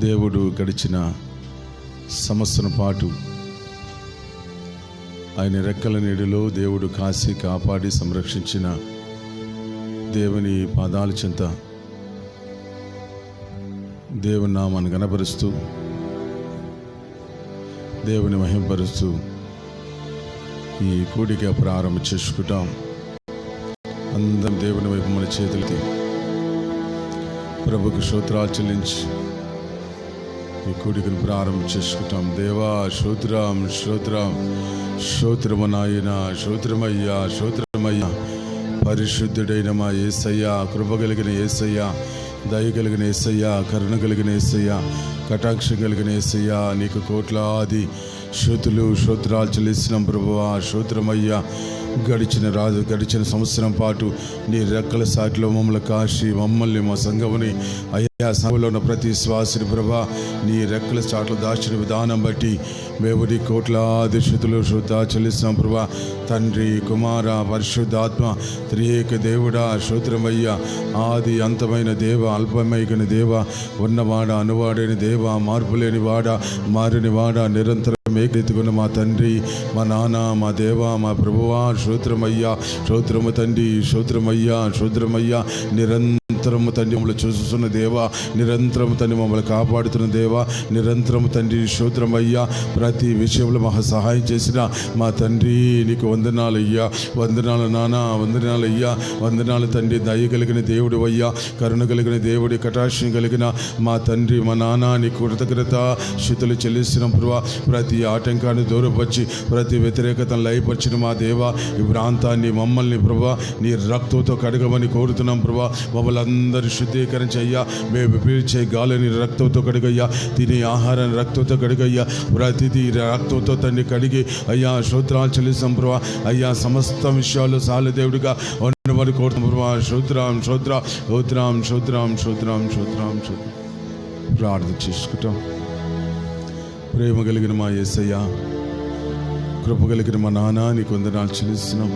దేవుడు గడిచిన సంవత్సరం పాటు ఆయన రెక్కల నీడలో దేవుడు కాసి కాపాడి సంరక్షించిన దేవుని పాదాల చెంత దేవుని నామాన్ని గణపరుస్తూ దేవుని మహింపరుస్తూ ఈ కూడిక ప్రారంభం చేసుకుంటాం. అందరం దేవుని వైపు మన చేతులకి ప్రభుకు స్తోత్రాలు చెల్లించి ఈ కూడికను ప్రారంభం చేసుకుంటాం. దేవా స్తోత్రం స్తోత్రం స్తోత్రము నాయన, స్తోత్రమయ్యా స్తోత్రమయ్యా. పరిశుద్ధుడైన మా యేసయ్యా, కృప కలిగిన యేసయ్యా, దయ కలిగిన యేసయ్యా, కరుణ కలిగిన యేసయ్యా, కటాక్షం కలిగిన యేసయ్యా, నీకు కోట్లాది స్తోత్రాలు చెల్లిస్తున్నాం ప్రభువా. స్తోత్రమయ్యా. గడిచిన సంవత్సరం పాటు నీ రెక్కల సాటిలో మమ్మల్ని కాశీ మమ్మల్ని మా సంఘముని అయ్యా సంఘంలో ఉన్న ప్రతి శ్వాసని ప్రభా నీ రెక్కల చాట్ల దాచిన విధానం బట్టి మేము నీ కోట్లాది స్తుతులు చెల్లిస్తున్నాం ప్రభా. తండ్రి కుమార పరిశుద్ధాత్మ త్రియేక దేవుడా స్తోత్రమయ్యా. ఆది అంతమైన దేవ, అల్పమైన దేవ, ఉన్నవాడ అనువాడైన దేవ, మార్పులేని వాడ, మారిని వాడ, నిరంతరం మేకెత్తుకున్న మా తండ్రి, మా నాన్న, మా దేవ, మా ప్రభువా స్తోత్రమయ్యా. స్తోత్రము తండ్రి, స్తోత్రమయ్యా, స్తోత్రమయ్యా. నిరంతరము తండ్రి మమ్మల్ని చూస్తున్న దేవా, నిరంతరము తండ్రి మమ్మల్ని కాపాడుతున్న దేవా, నిరంతరము తండ్రి స్తోత్రమయ్యా. ప్రతి విషయంలో మాకు సహాయం చేసిన మా తండ్రి నీకు వందనాలయ్యా. వందనాలు నాన్న, వందనాలయ్యా, వందనాలు తండ్రి. దయ కలిగిన దేవుడు అయ్యా, కరుణ కలిగిన దేవుడి, కటాక్షం కలిగిన మా తండ్రి, మా నాన్న నీ కృతజ్ఞత స్తుతులు చెల్లిస్తున్నాం ప్రభా. ప్రతి ఆటంకాన్ని దూరపరిచి ప్రతి వ్యతిరేకతను లయపరిచిన మా దేవా, ఈ ప్రాంతాన్ని మమ్మల్ని ప్రభా నీ రక్తంతో కడగమని కోరుతున్నాం ప్రభా. మమ్మల్ని అందరూ శుద్ధీకరించి అయ్యా, మేము పీల్చే గాలిని రక్తంతో కడిగయ్యా, తినే ఆహారాన్ని రక్తంతో కడిగయ్యా, ప్రతిదీ రక్తంతో తన్ని కడిగి అయ్యా స్తోత్రాలు చెల్లిస్తాం ప్రభా. అయ్యా సమస్త విషయాల్లో సాల దేవుడిగా ఉన్నవాడు కోరుతాం ప్రభా. స్తోత్రం స్తోత్రం స్తోత్రం స్తోత్రం స్తోత్రం స్తోత్రం స్తోత్రం. ప్రార్థన చేసుకుంటాం. ప్రేమ కలిగిన మా యేసయ్య, కృప కలిగిన మా నాన్న నీకు వందనాలు చెల్లిస్తున్నాం.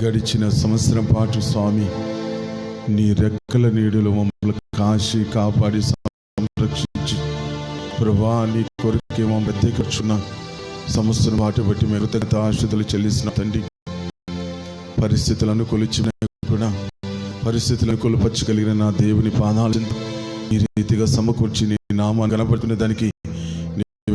గడిచిన సంవత్సరం పాటు స్వామి నీ రెక్కల నీడలో మమ్మల్ని కాశీ కాపాడి సంరక్షించి ప్రభా నీ కొరకే మా ప్రత్యేకించున్న సంవత్సరం పాటు బట్టి మేము కృతజ్ఞత ఆశతులు చెల్లిస్తున్న తండ్రి. పరిస్థితులు అనుకూలించిన కూడా పరిస్థితులు అనుకూలపరచగలిగిన నా దేవుని పాదాలు ఈ రీతిగా సమకూర్చి నీ నామాన్ని కనపడుతున్న దానికి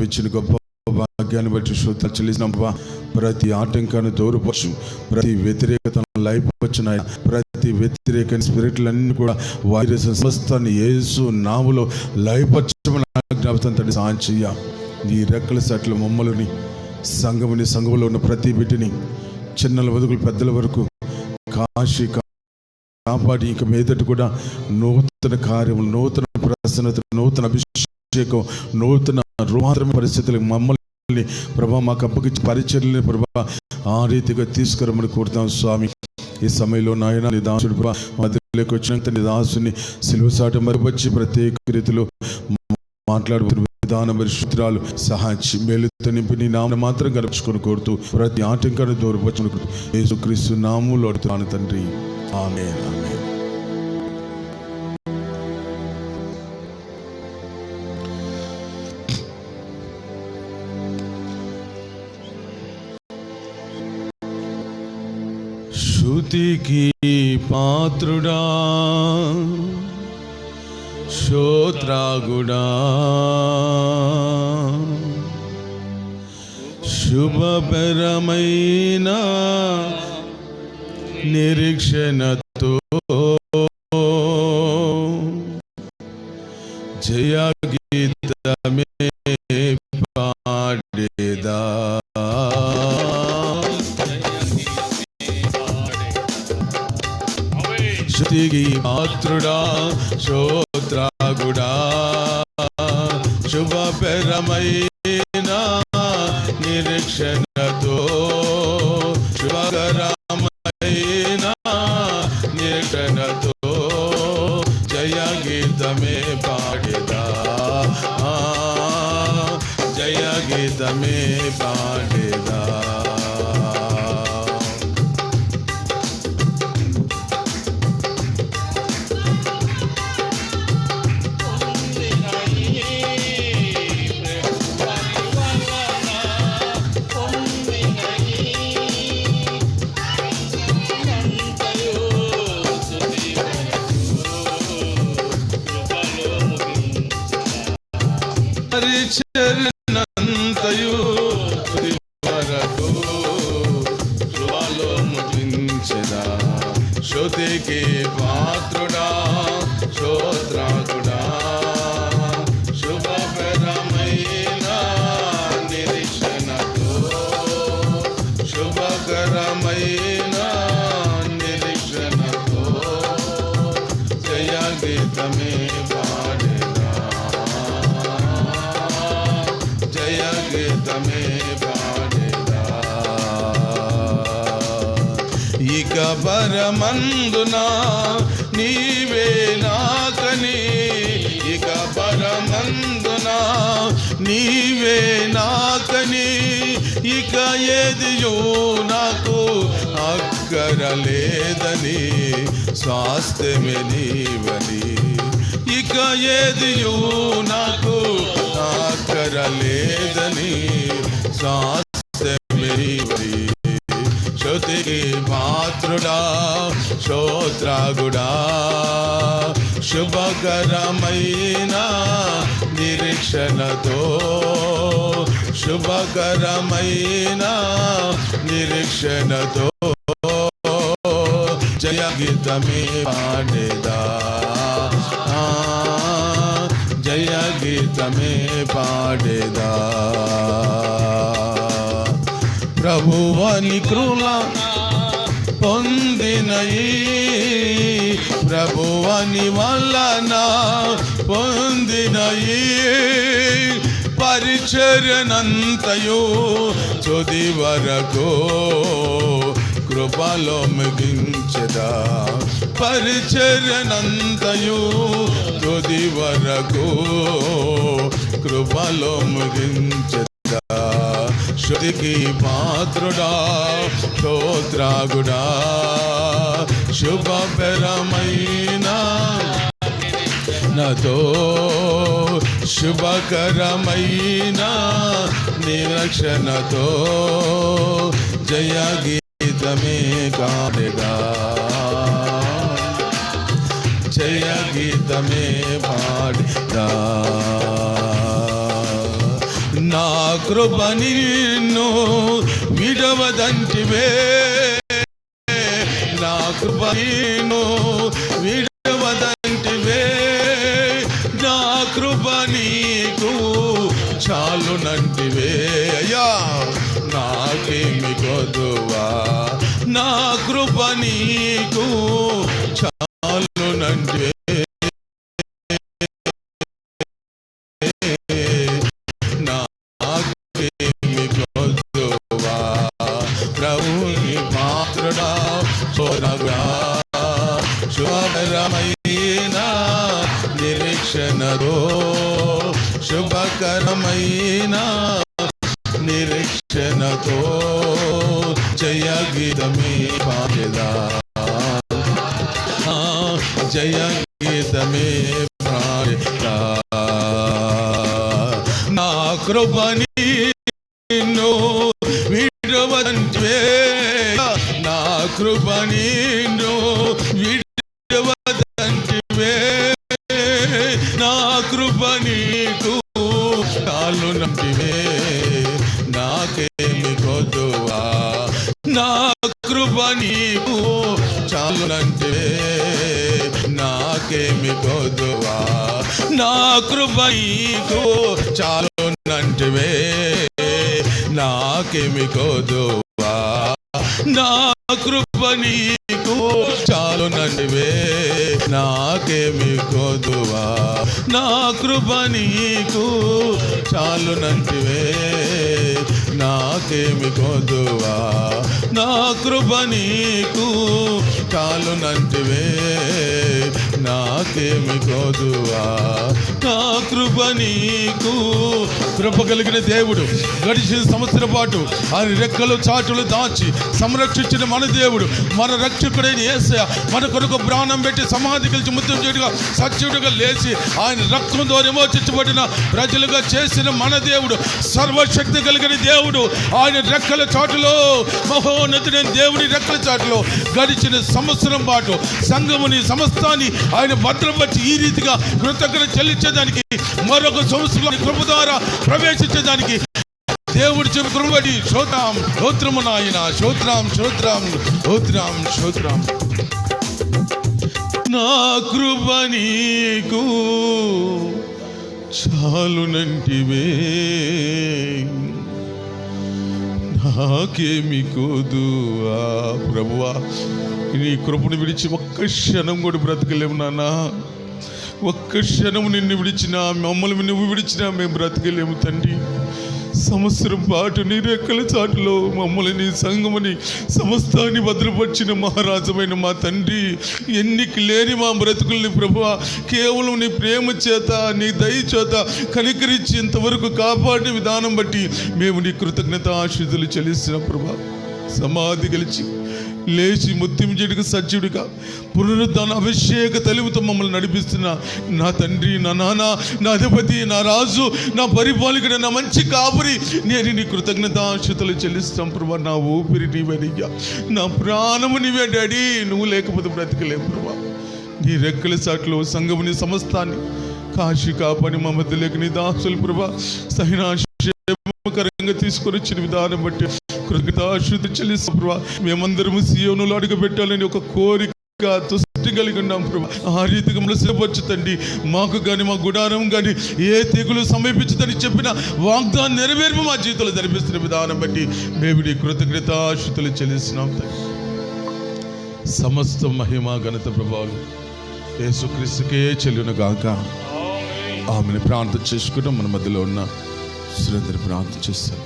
ఇచ్చిన గొప్ప భాగ్యాన్ని బట్టి స్తోత్రాలు చెల్లిస్తున్నాం. ప్రతి ఆటంకాన్ని దూరపరచు, ప్రతి వ్యతిరేకతను లయపరచున్నాయి, ప్రతి వ్యతిరేక స్పిరిట్లన్నీ కూడా వైరస్ సమస్తాన్ని యేసు నామములో లయపరచమని జ్ఞాపకం తండ్రి సహాయం చెయ్య. నీ రెక్కల సాటిలో మమ్మల్ని సంఘంలో ఉన్న ప్రతి బిడ్డని చిన్నల వదుకులు పెద్దల వరకు కాశీ కాపాడి ఇక మీదట కూడా నూతన కార్యములు, నూతన ప్రసన్నత, నూతన అభిషేకం, నూతన రూపాంతరమైన పరిస్థితులకు మమ్మల్ని ప్రభా మాకు అప్పగించి పరిచర్యని ప్రభా ఆ రీతిగా తీసుకురమని కోరుతాం స్వామి. ఈ సమయంలో నాయన నీ దాసుడు ప్రభా మధ్యలోకి వచ్చినంత నీ దాసుని సిలువ సాట మరిపచ్చి ప్రత్యేక రీతిలో మాట్లాడు విధానం సూత్రాలు సహాయించి మేలుతో నింపి నీ నామను మాత్రం గడుపుకొని కోరుతూ ప్రతి ఆటంకాన్ని దూరపరచును యేసుక్రీస్తు నామములో అడుగుతాను తండ్రి. ఆమేన్ ఆమేన్. స్తుతికి పాత్రుడా స్తోత్రాగుడా శుభపరమైన నిరీక్షణతో జయ గీతమే పాడేదా. స్తుతికి పాత్రుడా స్తోత్రాగుడా శుభపరమైన నిరీక్షణతో శుభకరమైన నిరీక్షణతో జయ గీతమే పాడేదా, జయ గీతమే పాడేదా. స్తుతికి పాత్రుడా స్తోత్రాకుడా శుభకరమైన నిరీక్షణతో శుభకరమైన నిరీక్షణతో జయ గీతమే పాడేదా జయ గీతమే పాడేదా ఇక పరమందునా నీవే నాకని ఇక పరమందునా నీవే నాకని ఇక ఏదియో నాకు అక్కరలేదని స్వాస్థ్యమే నీవని ఇక ఏదియో నాకు అక్కరలేదని స్వాస్థ్యమే నీవని స్తుతికి పాత్రుడా స్తోత్రాగుడా శుభకరమైన నిరీక్షణతో శుభకరమైన నిరీక్షణతో జయ గీతమే పాడేదా జయ గీతమే పాడేదా ప్రభువని కృప పొందినయి ప్రభువని వలన పొందినయి పరిచర్యనంతయు తుది వరకు కృపలో ముగించెదా పరిచర్యనంతయు తుది వరకు కృపలో ముగించెదా స్తుతికి పాత్రుడా స్తోత్రాగుడా శుభకరమైన నతో శుభకరమైన నిరీక్షణతో జయ గీతమే పాడేదా జయ గీతమే పాడేదా నా కృప నిన్ను విడవదంటివే నా కృప నిన్ను విడవదంటివే నా కృప నీకు చాలునంటివే అయ్యా నాకేమి కొదువా నా కృప నీకు చాలునంటివే శుభకరమైన నిరీక్షణతో శుభకరమైన నిరీక్షణతో జయ గీతమే పాడేదా జయ గీతమే పాడేదా నా కృపని నిన్ను విడవదంటివే నా కృపని నిన్ను విడవదంటివే నా కృప నీకు చాలునంటివే నాకేమి కొదువా నా కృప నీకు చాలునంటివే నాకేమి కొదువా నా కృప నీకు చాలునంటివే నాకేమి కొదువా నా కృప నీకు చాలునంటివే నాకేమి కొదువా నా కృప నీకు చాలునంటివే నాకేమి కొదువా నా కృప నీకు చాలునంటివే నాకేమి కొదువా నా కృప నీకు కృప కలిగిన దేవుడు గడిచిన సంవత్సరం పాటు ఆయన రెక్కలు చాటులు దాచి సంరక్షించిన మన దేవుడు మన రక్షకుడైన యేసయ్య మన కొరకు ప్రాణం పెట్టి సమాధి కలిసి ముత్యం చేయుడుగా సత్యుడుగా లేచి ఆయన రక్తం ద్వారా విమోచించబడిన ప్రజలుగా చేసిన మన దేవుడు సర్వశక్తి కలిగిన దేవుడు ఆయన రెక్కల చాటులో మహోన్నతుడైన దేవుడి రెక్కల చాటులో గడిచిన సంవత్సరం పాటు సంఘముని సమస్తాన్ని ఆయన భద్రపరిచి ఈ రీతిగా కృతజ్ఞత చెల్లించేదానికి మరొక సంవత్సరం కృప ద్వారా ప్రవేశించేదానికి దేవుడు చెప్పి కృపడి స్తోత్రము నాయన స్తోత్రం స్తోత్రం స్తోత్రం స్తోత్రం నా కృప నీకు చాలునంటివే, నాకేమి కోదు. ప్రభువా, నీ కృపను విడిచి ఒక్క క్షణం కూడా బ్రతకలేము నాన్న. ఒక్క క్షణం నిన్ను విడిచినా, మమ్మల్ని నువ్వు విడిచినా మేము బ్రతకలేము తండ్రి. సంవత్సరం పాటు నీ రెక్కల చాటులో మమ్మల్ని, నీ సంఘముని, సమస్తాన్ని భద్రపరిచిన మహారాజమైన మా తండ్రి, ఎన్నిక లేని మా బ్రతుకుల్ని ప్రభువా కేవలం నీ ప్రేమ చేత, నీ దయ చేత కనికరించి ఇంతవరకు కాపాడిన విధానం బట్టి మేము నీ కృతజ్ఞత ఆశీస్సులు చెల్లిస్తున్నాం ప్రభా. సమాధి గెలిచి లేచి ముత్తింజడికి సజ్జుడిగా పునరుద్ధాన అభిషేక తెలుగుతో మమ్మల్ని నడిపిస్తున్న నా తండ్రి, నా నాన్న, నా అధిపతి, నా రాజు, నా పరిపాలకుడు, నా మంచి కాపురి, నేను నీ కృతజ్ఞత ఆశీస్సులు చెల్లిస్తాం ప్రభా. నా ఊపిరి నీవే, నా ప్రాణము నీవే డాడీ. నువ్వు లేకపోతే బ్రతికలేవు ప్రభా. నీ రెక్కల సాట్లో సంఘముని సమస్తాన్ని కాశీ కాపాడి మా మధ్యలోకి నీ దాసులు ప్రభా సహినాశకరంగా తీసుకొని వచ్చిన విధానం బట్టి కృతజ్ఞతాశుద్ధి చెల్లిస్తాం ప్రభా. మేమందరము సీయోనులో అడుగు పెట్టాలని ఒక కోరిక దృష్టి కలిగి ఉన్నాం ప్రభా. ఆ రీతిగా మనం సిద్ధపరచుతండి. మాకు కానీ, మా గుడారం కానీ ఏ తెగులు సమీపించదని చెప్పిన వాగ్దానం నెరవేర్పు మా జీవితంలో జరిపిస్తున్న విధానం బట్టి మేము నీ కృతజ్ఞతాశుద్ధులు చెల్లిస్తున్నాం. సమస్త మహిమ ఘనత ప్రభావాలు యేసుక్రీస్తుకే చెల్లును గాక. ఆమెను ప్రార్థన చేసుకుంటాం. మన మధ్యలో ఉన్న సురేంద్ర ప్రార్థన చేస్తాం.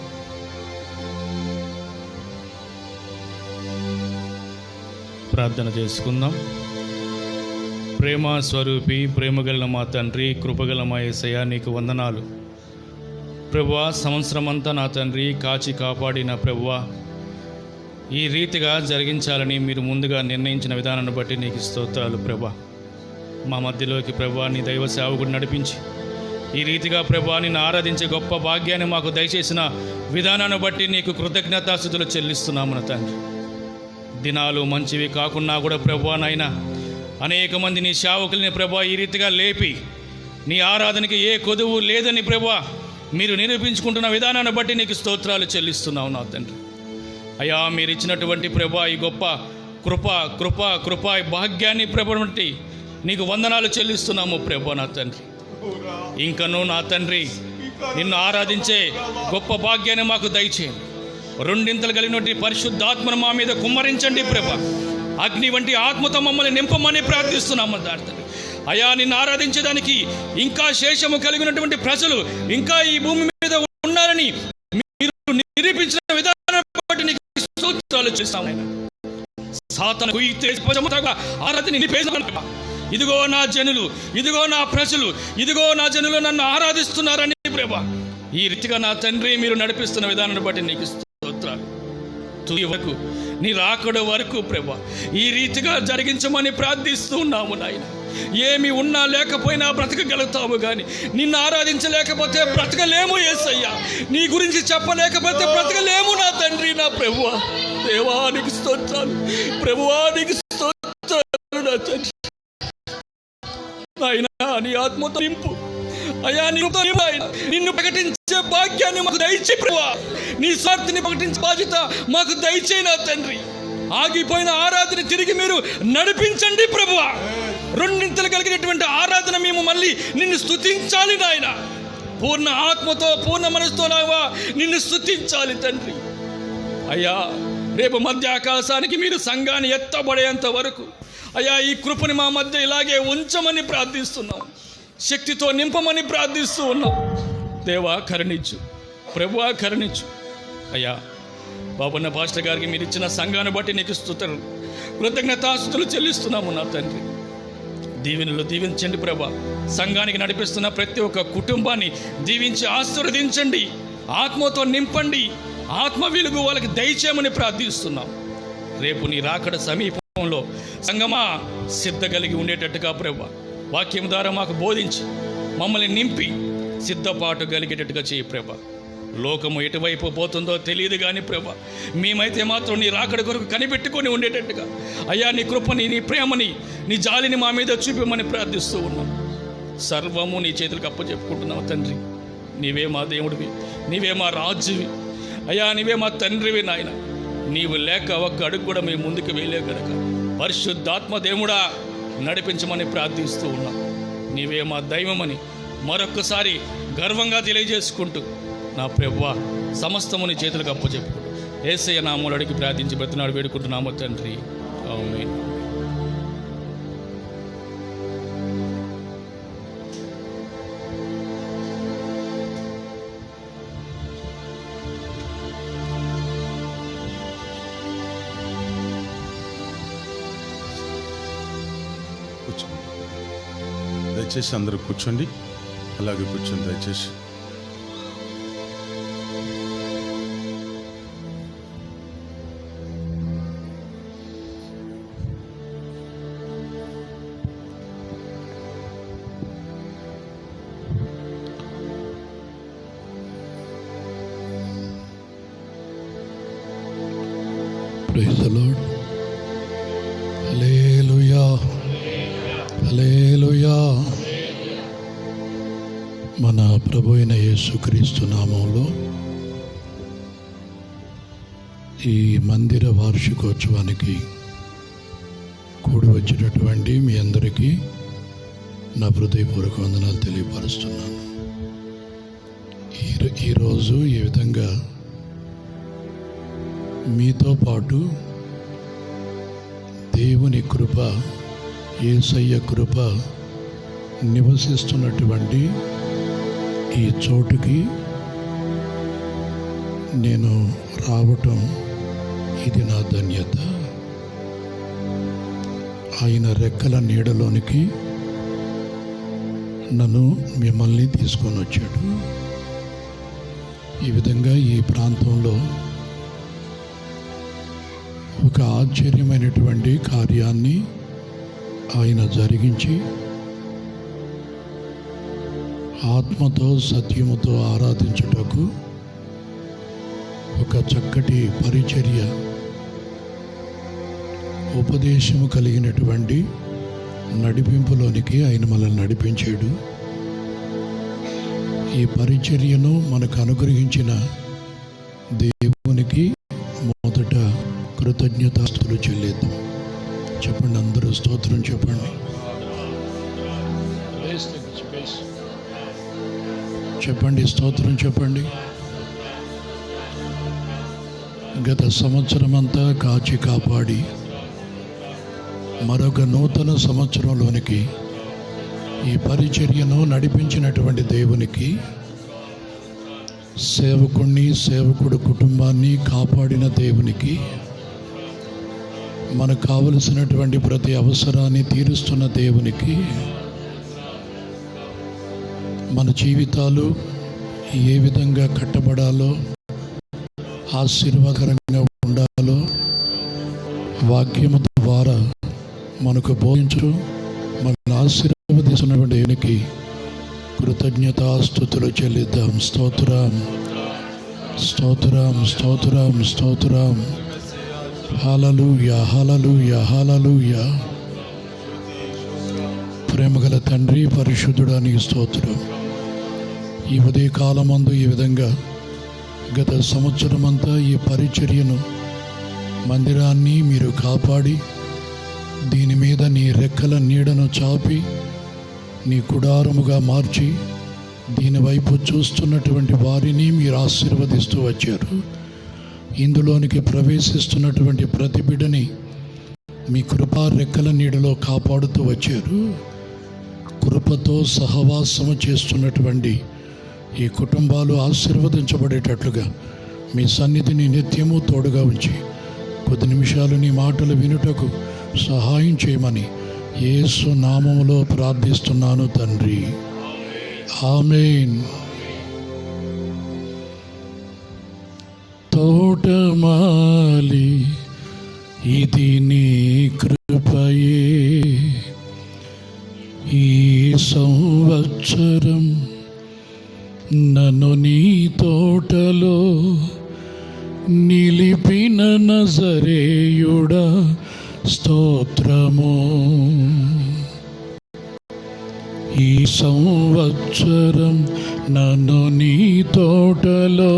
ప్రార్థన చేసుకుందాం. ప్రేమ స్వరూపి, ప్రేమగల మా తండ్రి, కృపగల మా యేసయ్య, నీకు వందనాలు ప్రభువా. సంవత్సరం అంతా నా తండ్రి కాచి కాపాడిన ప్రభువా, ఈ రీతిగా జరిగించాలని మీరు ముందుగా నిర్ణయించిన విధానాన్ని బట్టి నీకు స్తోత్రాలు ప్రభువా. మా మధ్యలోకి ప్రభువా నీ దైవ సేవకుడు నడిపించి ఈ రీతిగా ప్రభువా నిన్ను ఆరాధించే గొప్ప భాగ్యాన్ని మాకు దయచేసిన విధానాన్ని బట్టి నీకు కృతజ్ఞతాస్తుతులు చెల్లిస్తున్నాము నా తండ్రి. దినాలు మంచివి కాకున్నా కూడా ప్రభువా నాయన, అనేక మంది నీ సేవకుల్ని ప్రభువా ఈ రీతిగా లేపి నీ ఆరాధనకి ఏ కొదువు లేదని ప్రభువా మీరు నిరూపించుకుంటున్న విధానాన్ని బట్టి నీకు స్తోత్రాలు చెల్లిస్తున్నావు నా తండ్రి. అయ్యా, మీరు ఇచ్చినటువంటి ప్రభువా ఈ గొప్ప కృప భాగ్యాన్ని ప్రభువా బట్టి నీకు వందనాలు చెల్లిస్తున్నాము ప్రభువా నా తండ్రి. ఇంకను నా తండ్రి నిన్ను ఆరాధించే గొప్ప భాగ్యాన్ని మాకు దయచేయండి. రెండింతలు కలిగినటువంటి పరిశుద్ధాత్మను మా మీద కుమ్మరించండి ప్రభా. అగ్ని వంటి ఆత్మతో మమ్మల్ని నింపమని ప్రార్థిస్తున్నాము తండ్రి. అయా, నిన్ను ఆరాధించడానికి ఇంకా శేషము కలిగినటువంటి ప్రజలు ఇంకా ఈ భూమి మీద ఉన్నారని మీరు నిరూపించిన విధానం బట్టి నీకు స్తోత్రాలు చేస్తాము. సాతాను ఆరాధన ఇదిగో నా జనులు, ఇదిగో నా ప్రజలు, ఇదిగో నా జనులు నన్ను ఆరాధిస్తున్నారని ప్రభా ఈ రీతిగా నా తండ్రి మీరు నడిపిస్తున్న విధానాన్ని బట్టి నీకు స్తోత్రాలు. తుది వరకు నీ రాకడ వరకు ప్రభా ఈ రీతిగా జరిగించమని ప్రార్థిస్తూ ఉన్నాము నాయన. ఏమి ఉన్నా లేకపోయినా బ్రతకగలుగుతాము, కానీ నిన్ను ఆరాధించలేకపోతే బ్రతకలేము యేసయ్యా. నీ గురించి చెప్పలేకపోతే బ్రతకలేము నా తండ్రి, నా ప్రభువా. దేవానికి స్తోత్రాలు, ప్రభువానికి స్తోత్రాలు నా తండ్రి. నాయనా, నీ ఆత్మతో నింపు అయ్యా, నిన్ను ప్రకటించే భాగ్యాన్ని మాకు దయచే ప్రభువా. నీ స్వార్థని ప్రకటించే బాధ్యత మాకు దయచేయి నా తండ్రి. ఆగిపోయిన ఆరాధన తిరిగి మీరు నడిపించండి ప్రభువా. రెండింతలు కలిగినటువంటి ఆరాధన మేము మళ్ళీ నిన్ను స్తుతించాలి నాయన. పూర్ణ ఆత్మతో, పూర్ణ మనసుతో నిన్ను స్తుతించాలి తండ్రి. అయ్యా, రేపు మధ్య ఆకాశానికి మీరు సంఘాన్ని ఎత్తబడేంత వరకు అయ్యా ఈ కృపని మా మధ్య ఇలాగే ఉంచమని ప్రార్థిస్తున్నాం. శక్తితో నింపమని ప్రార్థిస్తూ ఉన్నాం. దేవా కరుణించు, ప్రభువా కరుణించు. అయ్యా, బాబన్న పాస్టర్ గారికి మీరు ఇచ్చిన సంఘాన్ని బట్టి నీకు స్తుతులు, కృతజ్ఞతాస్తుతులు చెల్లిస్తున్నాము నా తండ్రి. దీవెనలు దీవించండి ప్రభా. సంఘానికి నడిపిస్తున్న ప్రతి ఒక్క కుటుంబాన్ని దీవించి ఆశీర్వదించండి. ఆత్మతో నింపండి. ఆత్మ వెలుగు వాళ్ళకి దయచేయమని ప్రార్థిస్తున్నాం. రేపు నీ రాకడ సమీపంలో సంగమా సిద్ధ కలిగి ఉండేటట్టుగా ప్రభా వాక్యం ద్వారా మాకు బోధించి మమ్మల్ని నింపి సిద్ధపాటు కలిగేటట్టుగా చేయి ప్రభా. లోకము ఎటువైపు పోతుందో తెలియదు కానీ ప్రభా మేమైతే మాత్రం నీ రాకడ కొరకు కనిపెట్టుకొని ఉండేటట్టుగా అయ్యా నీ కృపని, నీ ప్రేమని, నీ జాలిని మా మీద చూపమని ప్రార్థిస్తూ ఉన్నాం. సర్వము నీ చేతులకు అప్పచెప్పుకుంటున్నావు తండ్రి. నీవే మా దేవుడివి, నీవే మా రాజువి అయ్యా, నీవే మా తండ్రివి నాయన. నీవు లేక ఒక్క అడుగు కూడా మేము ముందుకు వెళ్ళే గనక పరిశుద్ధాత్మ దేవుడా నడిపించమని ప్రార్థిస్తూ ఉన్నాం. నీవే మా దైవమని మరొక్కసారి గర్వంగా తెలియజేసుకుంటూ నా ప్రభువా సమస్తముని చేతులకు అప్పచెప్పుకుంటూ యేసయ్య నామములో అడిగి ప్రార్థించి బ్రతినాడు వేడుకుంటున్నాము తండ్రి, ఆమేన్. కూర్చోండి, దయచేసి అందరూ కూర్చోండి. అలాగే కూర్చోండి దయచేసి. Praise the Lord. Hallelujah. Hallelujah. మన ప్రభు అయిన యేసుక్రీస్తు నామంలో ఈ మందిర వార్షికోత్సవానికి కూడి వచ్చినటువంటి మీ అందరికీ నా హృదయపూర్వక వందనాలు తెలియపరుస్తున్నాను. ఈరోజు ఈ విధంగా మీతో పాటు దేవుని కృప, యేసయ్య కృప నివసిస్తున్నటువంటి ఈ చోటుకి నేను రావటం ఇది నా ధన్యత. ఆయన రెక్కల నీడలోనికి నన్ను మిమ్మల్ని తీసుకొని వచ్చాడు. ఈ విధంగా ఈ ప్రాంతంలో ఒక ఆశ్చర్యమైనటువంటి కార్యాన్ని ఆయన జరిగించి ఆత్మతో సత్యముతో ఆరాధించుటకు ఒక చక్కటి పరిచర్య, ఉపదేశము కలిగినటువంటి నడిపింపులోనికి ఆయన మనల్ని నడిపించాడు. ఈ పరిచర్యను మనకు అనుగ్రహించిన దేవునికి మొదట కృతజ్ఞతాస్తుతులు చెల్లిద్దాం. చెప్పండి, అందరూ స్తోత్రం చెప్పండి. చెప్పండి, స్తోత్రం చెప్పండి. గత సంవత్సరం అంతా కాచి కాపాడి మరొక నూతన సంవత్సరంలోనికి ఈ పరిచర్యను నడిపించినటువంటి దేవునికి, సేవకుడు కుటుంబాన్ని కాపాడిన దేవునికి, మనకు కావలసినటువంటి ప్రతి అవసరాన్ని తీరుస్తున్న దేవునికి, మన జీవితాలు ఏ విధంగా కట్టబడాలో, ఆశీర్వాదకరంగా ఉండాలో వాక్యము ద్వారా మనకు బోధించు, మనల్ని ఆశీర్వదిస్తున్నటువంటి దేవునికి కృతజ్ఞతాస్తుతులు చెల్లిద్దాం. స్తోత్రం, స్తోత్రం, స్తోత్రం, స్తోత్రం. హల్లెలూయా, హల్లెలూయా, హల్లెలూయా. ప్రేమగల తండ్రి, పరిశుద్ధుడా నీకు స్తోత్రం. ఈ ఉదయ కాలమందు ఈ విధంగా గత సంవత్సరం అంతా ఈ పరిచర్యను, మందిరాన్ని మీరు కాపాడి దీని మీద నీ రెక్కల నీడను చాపి నీ గుడారముగా మార్చి దీని వైపు చూస్తున్నటువంటి వారిని మీరు ఆశీర్వదిస్తూ వచ్చారు. ఇందులోనికి ప్రవేశిస్తున్నటువంటి ప్రతి బిడ్డని మీ కృపా రెక్కల నీడలో కాపాడుతూ వచ్చారు. కృపతో సహవాసము చేస్తున్నటువంటి ఈ కుటుంబాలు ఆశీర్వదించబడేటట్లుగా మీ సన్నిధిని నిత్యము తోడుగా ఉంచి కొద్ది నిమిషాలు నీ మాటలు వినుటకు సహాయం చేయమని యేసు నామములో ప్రార్థిస్తున్నాను తండ్రి, ఆమేన్. తోటమాలి ఇది నీ కృపయే, ఈ సంవత్సరం నన్ను నీ తోటలో నిలిపిన నజరేయుడా స్తోత్రము. ఈ సంవత్సరం నన్ను నీ తోటలో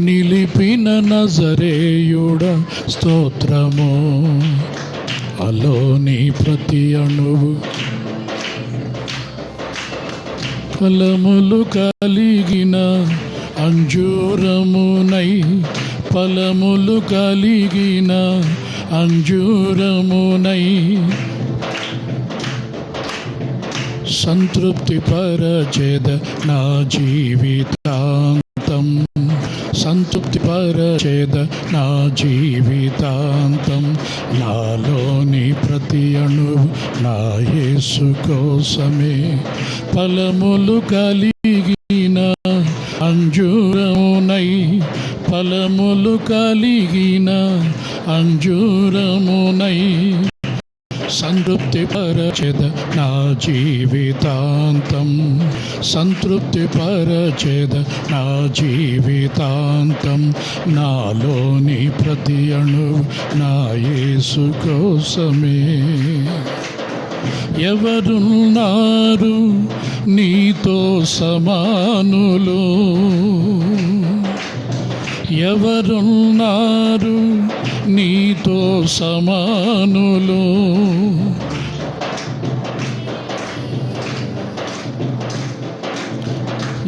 నిలిపిన నజరేయుడా స్తోత్రము. నాలోని ప్రతి అణువు ఫలములు కలిగిన అంజూరమునై, ఫలములు కలిగిన అంజూరమునై సంతృప్తి పరచేద నా జీవితాంతం, సంతృప్తి పరచేద నా జీవితాంతం. నాలోని ప్రతి అణువు నా యేసు కోసమే, ఫలములు కలిగిన అంజూరమునై, ఫలములు కలిగిన అంజూరమునై సంతృప్తి పరచేద నా జీవితాంతం, సంతృప్తి పరచేద నా జీవితాంతం. నాలోని ప్రతి అణువు నా యేసు కోసమే. ఎవరున్నారు నీతో సమానులు, ఎవరున్నారు నీతో సమానులు,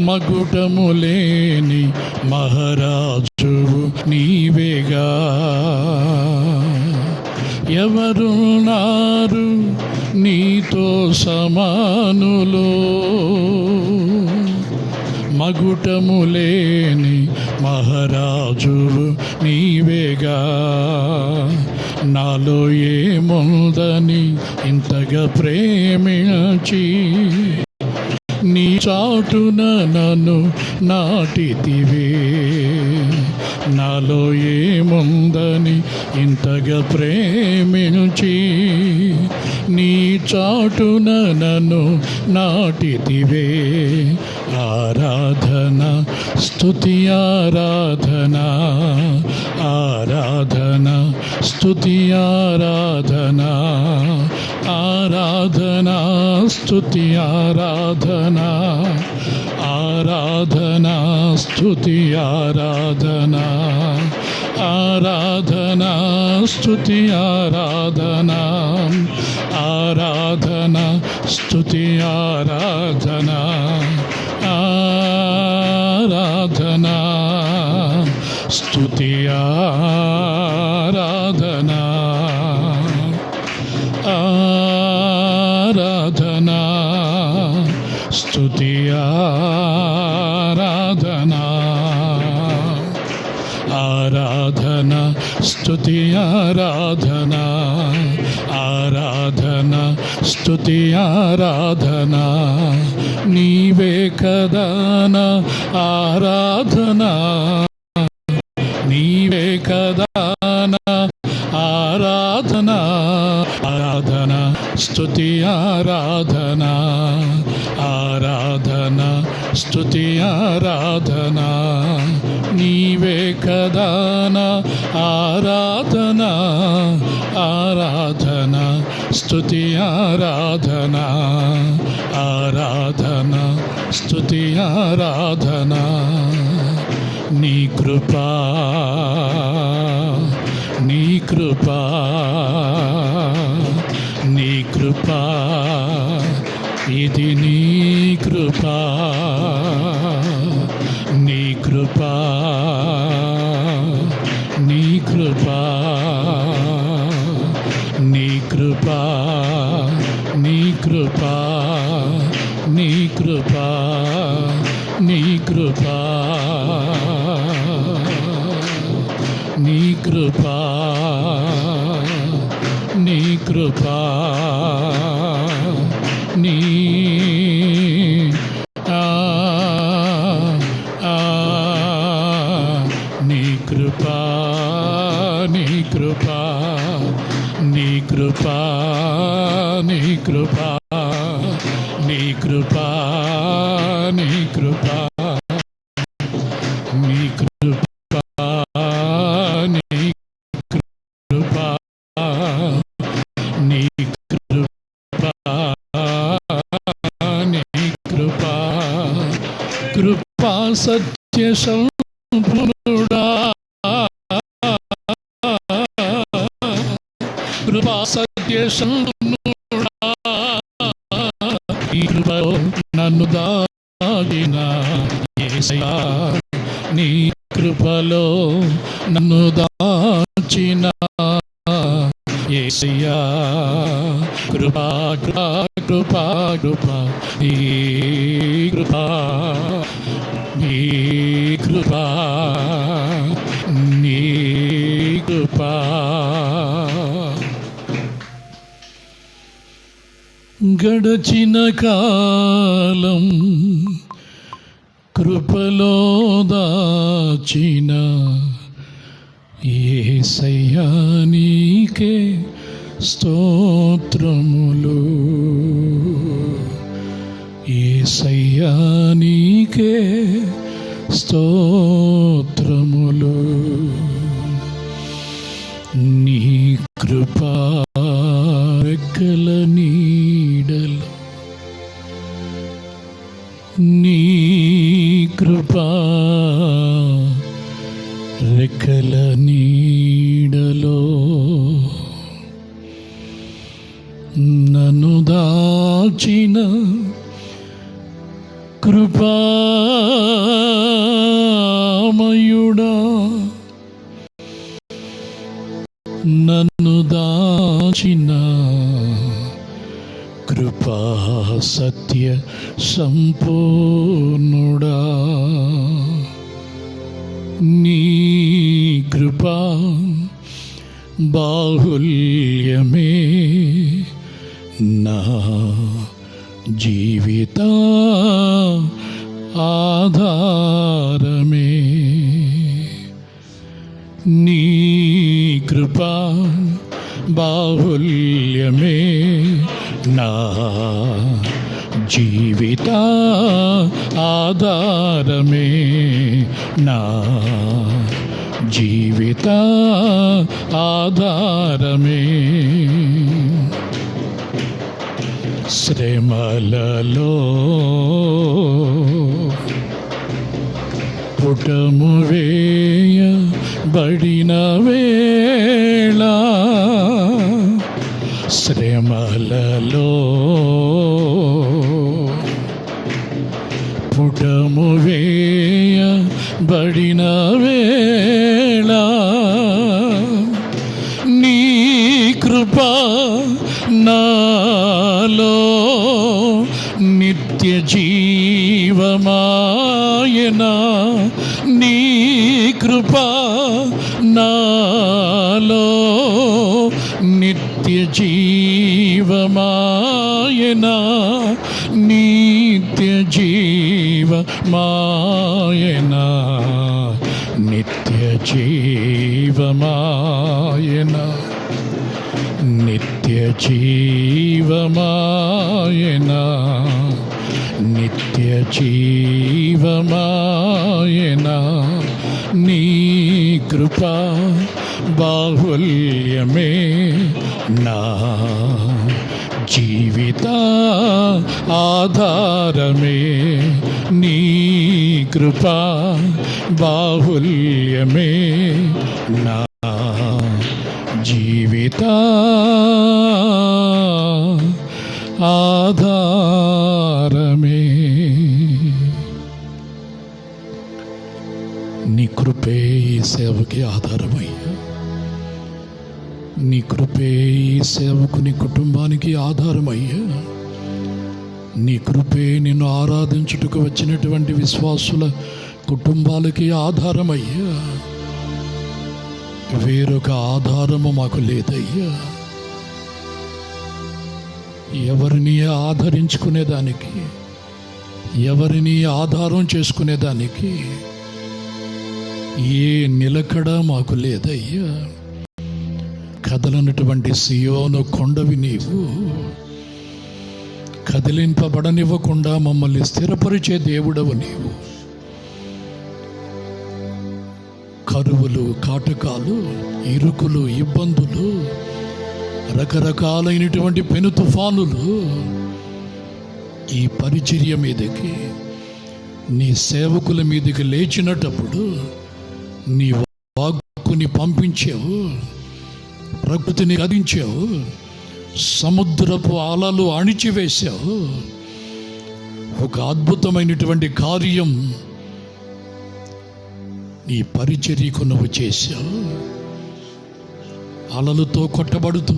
మగుటములేని మహారాజువు నీవేగా. ఎవరున్నారు నీతో సమానులు, మగుటములేని మహారాజువు నీవేగా. నాలో ఏముందని ఇంతగా ప్రేమించి నీ చాటున నన్ను నాటితివే. నాలో ఏముందని ఇంతగా ప్రేమించి నీ చాటున నన్ను నాటితివే. ఆరాధన స్తుతి ఆరాధన, ఆరాధన స్తుతి ఆరాధన, ఆరాధన స్తుతి ఆరాధన, ఆరాధన స్తుతి ఆరాధన, ఆరాధన స్తుతి ఆరాధన, ఆరాధన స్తుతి ఆరాధన, ఆరాధన స్తుతి ఆరాధన, ఆరాధన స్తుతి ఆరాధన, ఆరాధన స్తుతి ఆరాధన, ఆరాధన స్తుతి ఆరాధన. నీవే కదా నా ఆరాధన, నీవే కదా నా ఆరాధన, ఆరాధన స్తుతి ఆరాధన, ఆరాధన స్తుతి ఆరాధన. నీవే కదా నా ఆరాధన, ఆరాధన స్తుతి ఆరాధన, ఆరాధన స్తుతి ఆరాధన. నీ కృపా, నీ కృపా, నీ కృపా, ఇది నీ కృపా, నీ కృపా, నీ కృపా, నీ కృపా, నీ కృపా, నీ కృపా, నీ కృపా, నీ కృపా, నీ కృపా, నీ నీ కృపా, నీ కృపా, నీ కృపా, నీ కృపా, నీ కృపా, నీ కృపా, నీ కృపా, నీ కృపా, నీ కృపా, నీ కృపా, కృపా సత్య సంపూర్ణుడా, కృపా సత్య నీ కృపలో నన్ను దాచిన యేసయ్యా, నీ కృపలో నన్ను దాచిన యేసయ్యా, కృపా కృపా కృపా కృపా నీ కృపా నీ కృపా నీ కృపా. గడచిన కాలం కృపలో దాచిన యేసయ్యా, నీకే స్తోత్రములు. యేసయ్యా, నీకే స్తోత్రములు. నీ కృపా రెక్కల నీడలో, నీ కృపా రెక్కల నీడలో నన్ను దాచిన కృపామయుడా, నన్ను దాచిన కృపా సత్య సంపూర్ణుడా, నీ కృపా బాహుల్యమే నా జీవిత ఆధారమే. నీ కృపా బాహుల్యమే నా జీవిత ఆధారమే, నా జీవిత ఆధారమే. శ్రమలలో పుటము వేయబడిన వేళ, శ్రమలలో పుటము వేయబడిన వేళ, నీ కృపా నాలో నిత్య జీవమాయనా, నీ కృపా నాలో నిత్య జీవమాయనా, నిత్య జీవమాయనా, నిత్య జీవమాయనా, నిత్య జీవమాయనా, నిత్య జీవమాయనా. నీ కృపా బాహుల్యమే నా జీవిత ఆధారమే. నీ కృపా బాహుల్యమే నా జీవిత ఆధారమే. నీ కృపే ఈ సేవకి ఆధారమయ్యా, నీ కృపే ఈ సేవకుని కుటుంబానికి ఆధారమయ్యా, నీ కృపే నిన్ను ఆరాధించుటకు వచ్చినటువంటి విశ్వాసుల కుటుంబాలకి ఆధారమయ్యా. వేరొక ఆధారము మాకు లేదయ్యా. ఎవరిని ఆదరించుకునేదానికి, ఎవరిని ఆధారం చేసుకునేదానికి ఏ నిలకడ మాకు లేదయ్యా. కదలనటువంటి సియోను కొండవి నీవు, కదిలింపబడనివ్వకుండా మమ్మల్ని స్థిరపరిచే దేవుడవు నీవు. కరువులు, కాటకాలు, ఇరుకులు, ఇబ్బందులు, రకరకాలైనటువంటి పెను తుఫానులు ఈ పరిచర్య మీదకి, నీ సేవకుల మీదకి లేచినటప్పుడు నీ వాక్కుని పంపించావు, ప్రకృతిని గదించావు, సముద్రపు అలలు అణిచివేశావు. ఒక అద్భుతమైనటువంటి కార్యం నీ పరిచర్యకు నువ్వు చేశావు. అలలతో కొట్టబడుతూ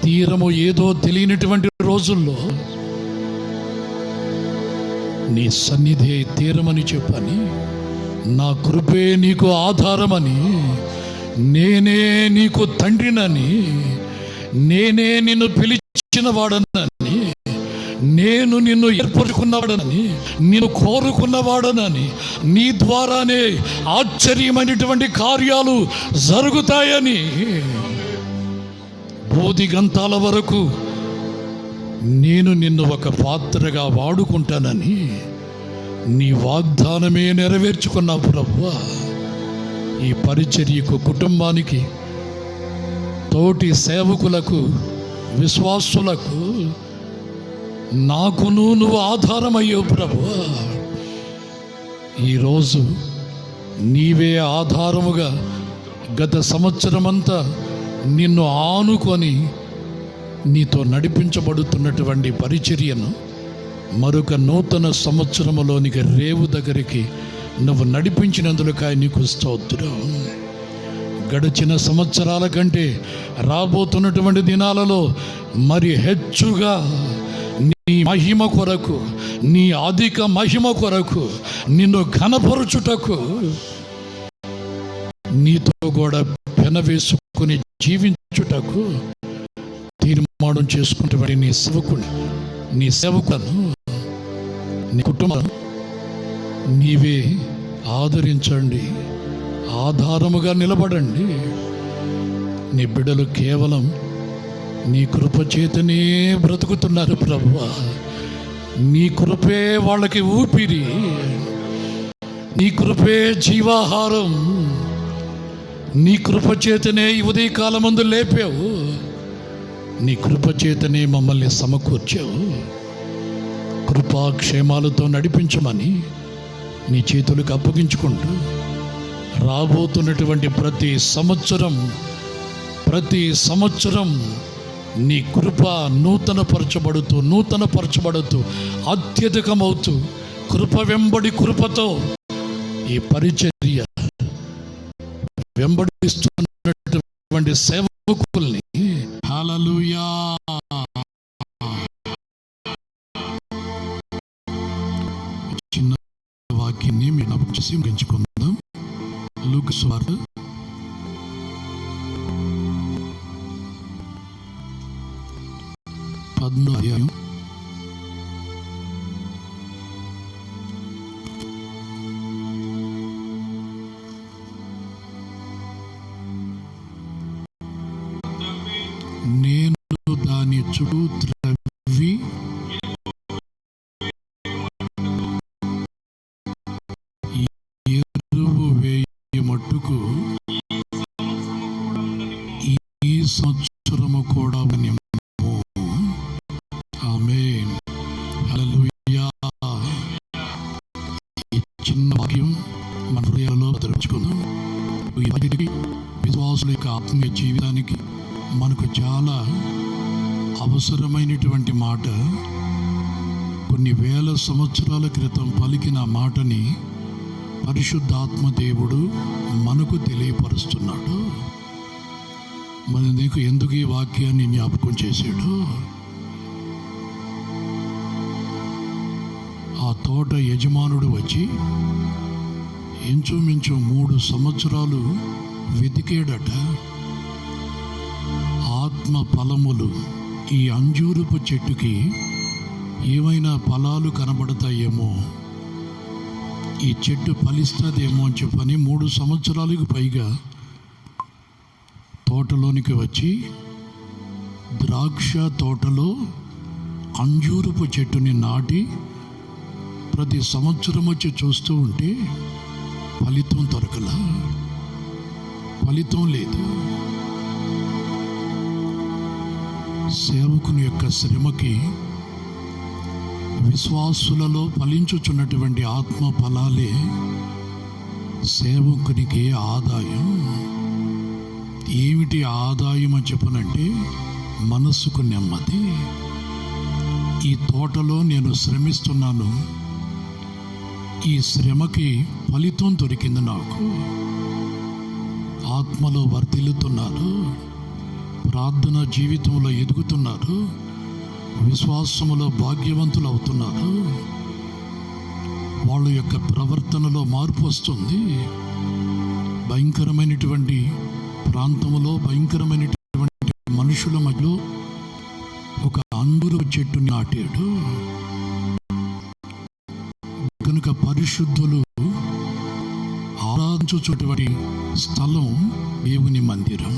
తీరము ఏదో తెలియనటువంటి రోజుల్లో నీ సన్నిధే తీరమని చెప్పని, నా కృపే నీకు ఆధారమని, నేనే నీకు తండ్రినని, నేనే నిన్ను పిలిచిన వాడనని, నేను నిన్ను ఏర్పరచుకున్నవాడనని, నిన్ను కోరుకున్నవాడనని, నీ ద్వారానే ఆశ్చర్యమైనటువంటి కార్యాలు జరుగుతాయని, బోధి గంతాల వరకు నేను నిన్ను ఒక పాత్రగా వాడుకుంటానని నీ వాగ్దానమే నెరవేర్చుకున్నావు ప్రభువా. ఈ పరిచర్యకు, కుటుంబానికి, తోటి సేవకులకు, విశ్వాసులకు, నాకును నువ్వు ఆధారమయ్యావు ప్రభువా. ఈరోజు నీవే ఆధారముగా గత సంవత్సరమంతా నిన్ను ఆనుకొని నీతో నడిపించబడుతున్నటువంటి పరిచర్యను మరొక నూతన సంవత్సరములోనికి రేవు దగ్గరికి నువ్వు నడిపించినందులకాయ నీకు స్తోత్రం. గడిచిన సంవత్సరాల కంటే రాబోతున్నటువంటి దినాలలో మరి హెచ్చుగా నీ మహిమ కొరకు, నీ అధిక మహిమ కొరకు, నిన్ను ఘనపరచుటకు, నీతో కూడా పెనవేసుకుని జీవించుటకు తీర్మానం చేసుకున్నటువంటి నీ సేవకులను, నీ కుటుంబం నీవే ఆదరించండి, ఆధారముగా నిలబడండి. నీ బిడ్డలు కేవలం నీ కృప చేతనే బ్రతుకుతున్నారు ప్రభువా. నీ కృపే వాళ్ళకి ఊపిరి, నీ కృపే జీవాహారం, నీ కృప చేతనే ఈ ఉదయకాలమందు లేపావు, నీ కృప చేతనే మమ్మల్ని సమకూర్చావు. కృపాక్షేమాలతో నడిపించమని నీ చేతులకు అప్పగించుకుంటూ రాబోతున్నటువంటి ప్రతి సంవత్సరం నీ కృప నూతనపరచబడుతూ అత్యధికమవుతూ కృప వెంబడి కృపతో ఈ పరిచర్య వెంబడిస్తున్నటువంటి సేవకుల్ని హల్లెలూయా. చిన్న వాక్యాన్ని మీ జ్ఞాపకం చేసి ముగించుకుందాం. లూకా సువార్త 10వ అధ్యాయం 'నేను దాని చుట్టూ త్రవ్వి ఎరువు వేయ మట్టుకు ఈ సంవత్సరము కూడా ఆమేన్. హల్లెలూయా. ఈ చిన్న వాక్యం మన హృదయాల్లో భద్రపరుచుకుందాం. ఈ విశ్వాసుల యొక్క ఆత్మీయ జీవితానికి మనకు చాలా అవసరమైనటువంటి మాట. కొన్ని వేల సంవత్సరాల క్రితం పలికిన మాటని పరిశుద్ధాత్మ దేవుడు మనకు తెలియపరుస్తున్నాడు. మరి నీకు ఎందుకు ఈ వాక్యాన్ని జ్ఞాపకం చేశాడు? ఆ తోట యజమానుడు వచ్చి ఇంచుమించు 3 సంవత్సరాలు వెతికాడట. ఆత్మ ఫలములు, ఈ అంజూరపు చెట్టుకి ఏమైనా ఫలాలు కనబడతాయేమో, ఈ చెట్టు ఫలిస్తుందేమో అని చెప్పని 3 సంవత్సరాలకు పైగా తోటలోనికి వచ్చి ద్రాక్ష తోటలో అంజూరపు చెట్టుని నాటి ప్రతి సంవత్సరం వచ్చి చూస్తూ ఉంటే ఫలితం దొరకలా, ఫలితం లేదు. సేవకుని యొక్క శ్రమకి, విశ్వాసులలో ఫలించుచున్నటువంటి ఆత్మ ఫలాలే సేవకునికి ఆదాయం. ఏమిటి ఆదాయం అని చెప్పనంటే మనస్సుకు నెమ్మది. ఈ తోటలో నేను శ్రమిస్తున్నాను, ఈ శ్రమకి ఫలితం దొరికింది నాకు. ఆత్మలో వర్ధిల్లుతున్నారు, ప్రార్థన జీవితంలో ఎదుగుతున్నారు, విశ్వాసములో భాగ్యవంతులు అవుతున్నారు, వాళ్ళ యొక్క ప్రవర్తనలో మార్పు వస్తుంది. భయంకరమైనటువంటి ప్రాంతంలో భయంకరమైనటువంటి మనుషుల మధ్యలో ఒక అంజూరపు చెట్టు నాటాడు. కనుక పరిశుద్ధులు ఆరాధించుచున్నటువంటి స్థలం దేవుని మందిరం.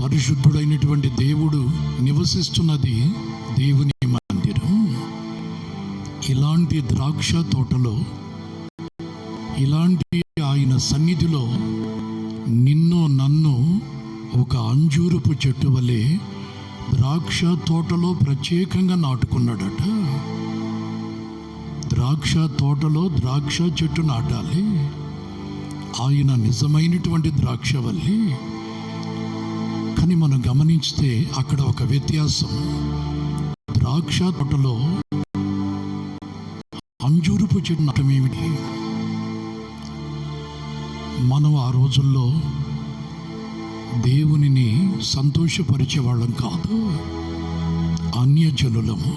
పరిశుద్ధుడైనటువంటి దేవుడు నివసిస్తున్నది దేవుని మందిరం. ఇలాంటి ద్రాక్ష తోటలో, ఇలాంటి ఆయన సన్నిధిలో నిన్ను నన్ను ఒక అంజూరపు చెట్టు వలె ద్రాక్ష తోటలో ప్రత్యేకంగా నాటుకున్నాడట. ద్రాక్ష తోటలో ద్రాక్ష చెట్టు నాటాలి. ఆయన నిజమైనటువంటి ద్రాక్షవల్లి. కానీ మనం గమనించితే అక్కడ ఒక వ్యత్యాసం. ద్రాక్ష తోటలో అంజూరపు చెట్టు నాటం ఏమిటి? మనం ఆ రోజుల్లో దేవునిని సంతోషపరిచే వాళ్ళం కాదు, అన్యజనులము,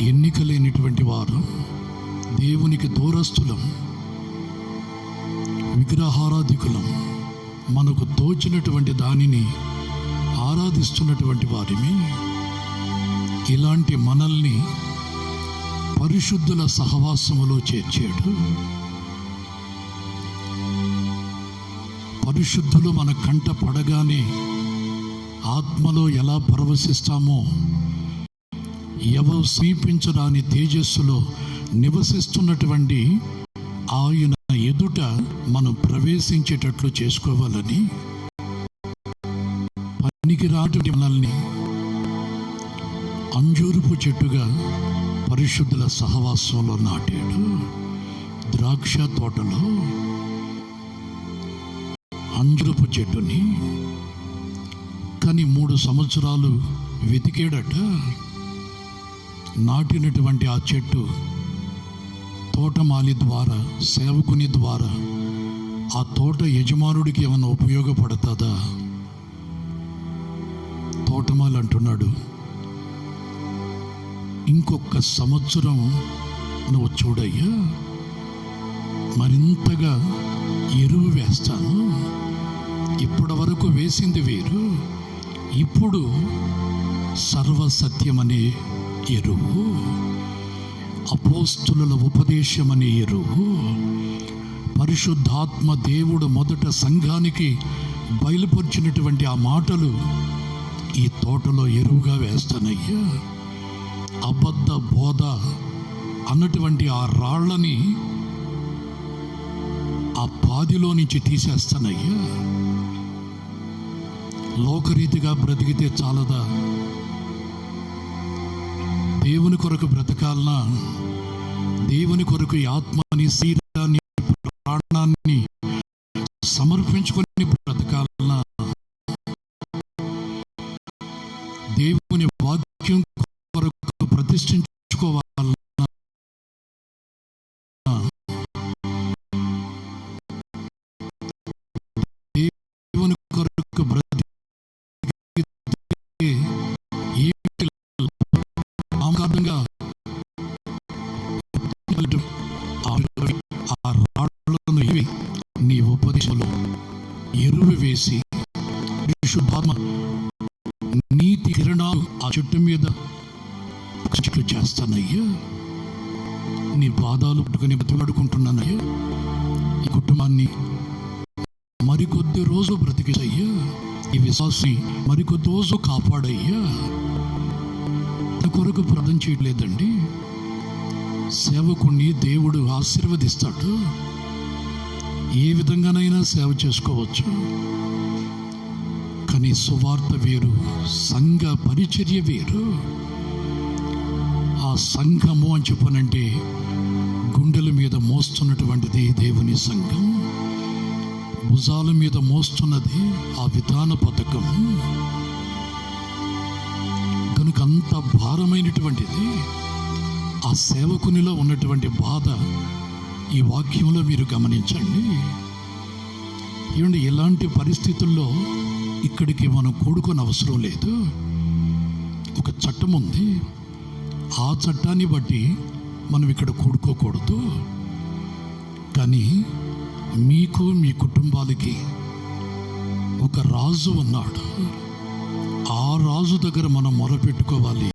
ఎన్నిక లేనిటువంటి వారు, దేవునికి దూరస్తులం, విగ్రహారాధికులం, మనకు తోచినటువంటి దానిని ఆరాధిస్తున్నటువంటి వారిని. ఇలాంటి మనల్ని పరిశుద్ధుల సహవాసములో చేర్చాడు. పరిశుద్ధులు మన కంట పడగానే ఆత్మలో ఎలా పరవశిస్తామో, ఎవరు సమీపించరాని తేజస్సులో నివసిస్తున్నటువంటి ఆయన ఎదుట మనం ప్రవేశించేటట్లు చేసుకోవాలని పనికి రాటి మనల్ని అంజూరపు చెట్టుగా పరిశుద్ధుల సహవాసంలో నాటాడు. ద్రాక్ష తోటలో అంజూరపు చెట్టుని. కానీ 3 సంవత్సరాలు వెతికాడట. నాటినటువంటి ఆ చెట్టు తోటమాలి ద్వారా, సేవకుని ద్వారా ఆ తోట యజమానుడికి ఏమైనా ఉపయోగపడుతుందా? తోటమాలి అంటున్నాడు, ఇంకొక సంవత్సరం నువ్వు చూడయ్యా, మరింతగా ఎరువు వేస్తాను. ఇప్పటి వరకు వేసింది వేరు, ఇప్పుడు సర్వసత్యమనే ఎరువు, అపోస్తుల ఉపదేశమనే ఎరువు, పరిశుద్ధాత్మ దేవుడు మొదట సంఘానికి బయలుపరిచినటువంటి ఆ మాటలు ఈ తోటలో ఎరువుగా వేస్తానయ్యా. అబద్ధ బోధ అన్నటువంటి ఆ రాళ్ళని ఆ పాదిలో నుంచి తీసేస్తానయ్యా. లోకరీతిగా బ్రతికితే చాలదా? దేవుని కొరకు బ్రతకాలనా? దేవుని కొరకు ఈ ఆత్మని, శరీరాన్ని, ప్రాణాన్ని సమర్పించుకొని బ్రతకాలనా? దేవుని వాక్యం కొరకు ప్రతిష్ఠించుకోవాలన్నా? దేవుని కొరకు బ్రతికితే నామకార్థంగా ఆ రాళ్లను ఇవి నీ ఉపదేశంలో ఎరువు వేసి పరిశుద్ధాత్మ నీతి కిరణాలు ఆ చెట్టు మీద చేస్తానయ్యా. నీ పాదాలు పట్టుకుని బతిలాడుకుంటున్నానయ్యా. ఈ కుటుంబాన్ని మరికొద్ది రోజు బ్రతికిసయ్యా. ఈ విశ్వాసి మరికొద్ది రోజు కాపాడయ్యా. నా కొరకు ప్రార్థన చేయట్లేదండి. సేవకుణ్ణి దేవుడు ఆశీర్వదిస్తాడు. ఏ విధంగానైనా సేవ చేసుకోవచ్చు. కానీ సువార్త వేరు, సంఘ పరిచర్య వేరు. ఆ సంఘము అని చెప్పనంటే గుండెల మీద మోస్తున్నటువంటిది దేవుని సంఘం. భుజాల మీద మోస్తున్నది ఆ విధాన పథకం. కనుక అంత భారమైనటువంటిది ఆ సేవకునిలో ఉన్నటువంటి బాధ ఈ వాక్యంలో మీరు గమనించండి. ఏమండి, ఇలాంటి పరిస్థితుల్లో ఇక్కడికి మనం కూడుకొని అవసరం లేదు. ఒక చట్టం ఉంది, ఆ చట్టాన్ని బట్టి మనం ఇక్కడ కూడుకోకూడదు. కానీ మీకు మీ కుటుంబాలకి ఒక రాజు ఉన్నాడు. ఆ రాజు దగ్గర మనం మొరపెట్టుకోవాలి.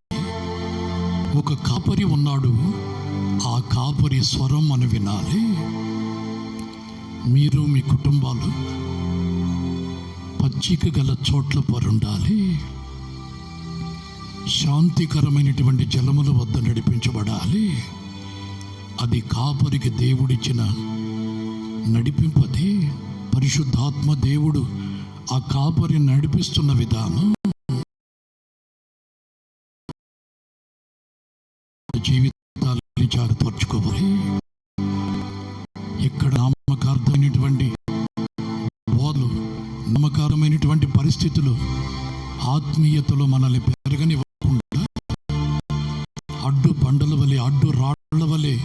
ఒక కాపరి ఉన్నాడు, ఆ కాపరి స్వరం మనం వినాలి. మీరు మీ కుటుంబాలు పచ్చిక గల చోట్ల పరుండాలి. శాంతికరమైనటువంటి జలముల వద్ద నడిపించబడాలి. అది కాపరికి దేవుడిచ్చిన నడిపింపది. పరిశుద్ధాత్మ దేవుడు ఆ కాపరి నడిపిస్తున్న విధానం జీవితాన్ని జాగ్రత్తపరచుకోవాలి. ఇక్కడ నామకార్థమైనటువంటి బోధలు, నమ్మకారమైనటువంటి పరిస్థితులు ఆత్మీయతలో మనల్ని పెరగనివ్వకుండా అడ్డు బండల వలె, అడ్డు రాళ్ల వలె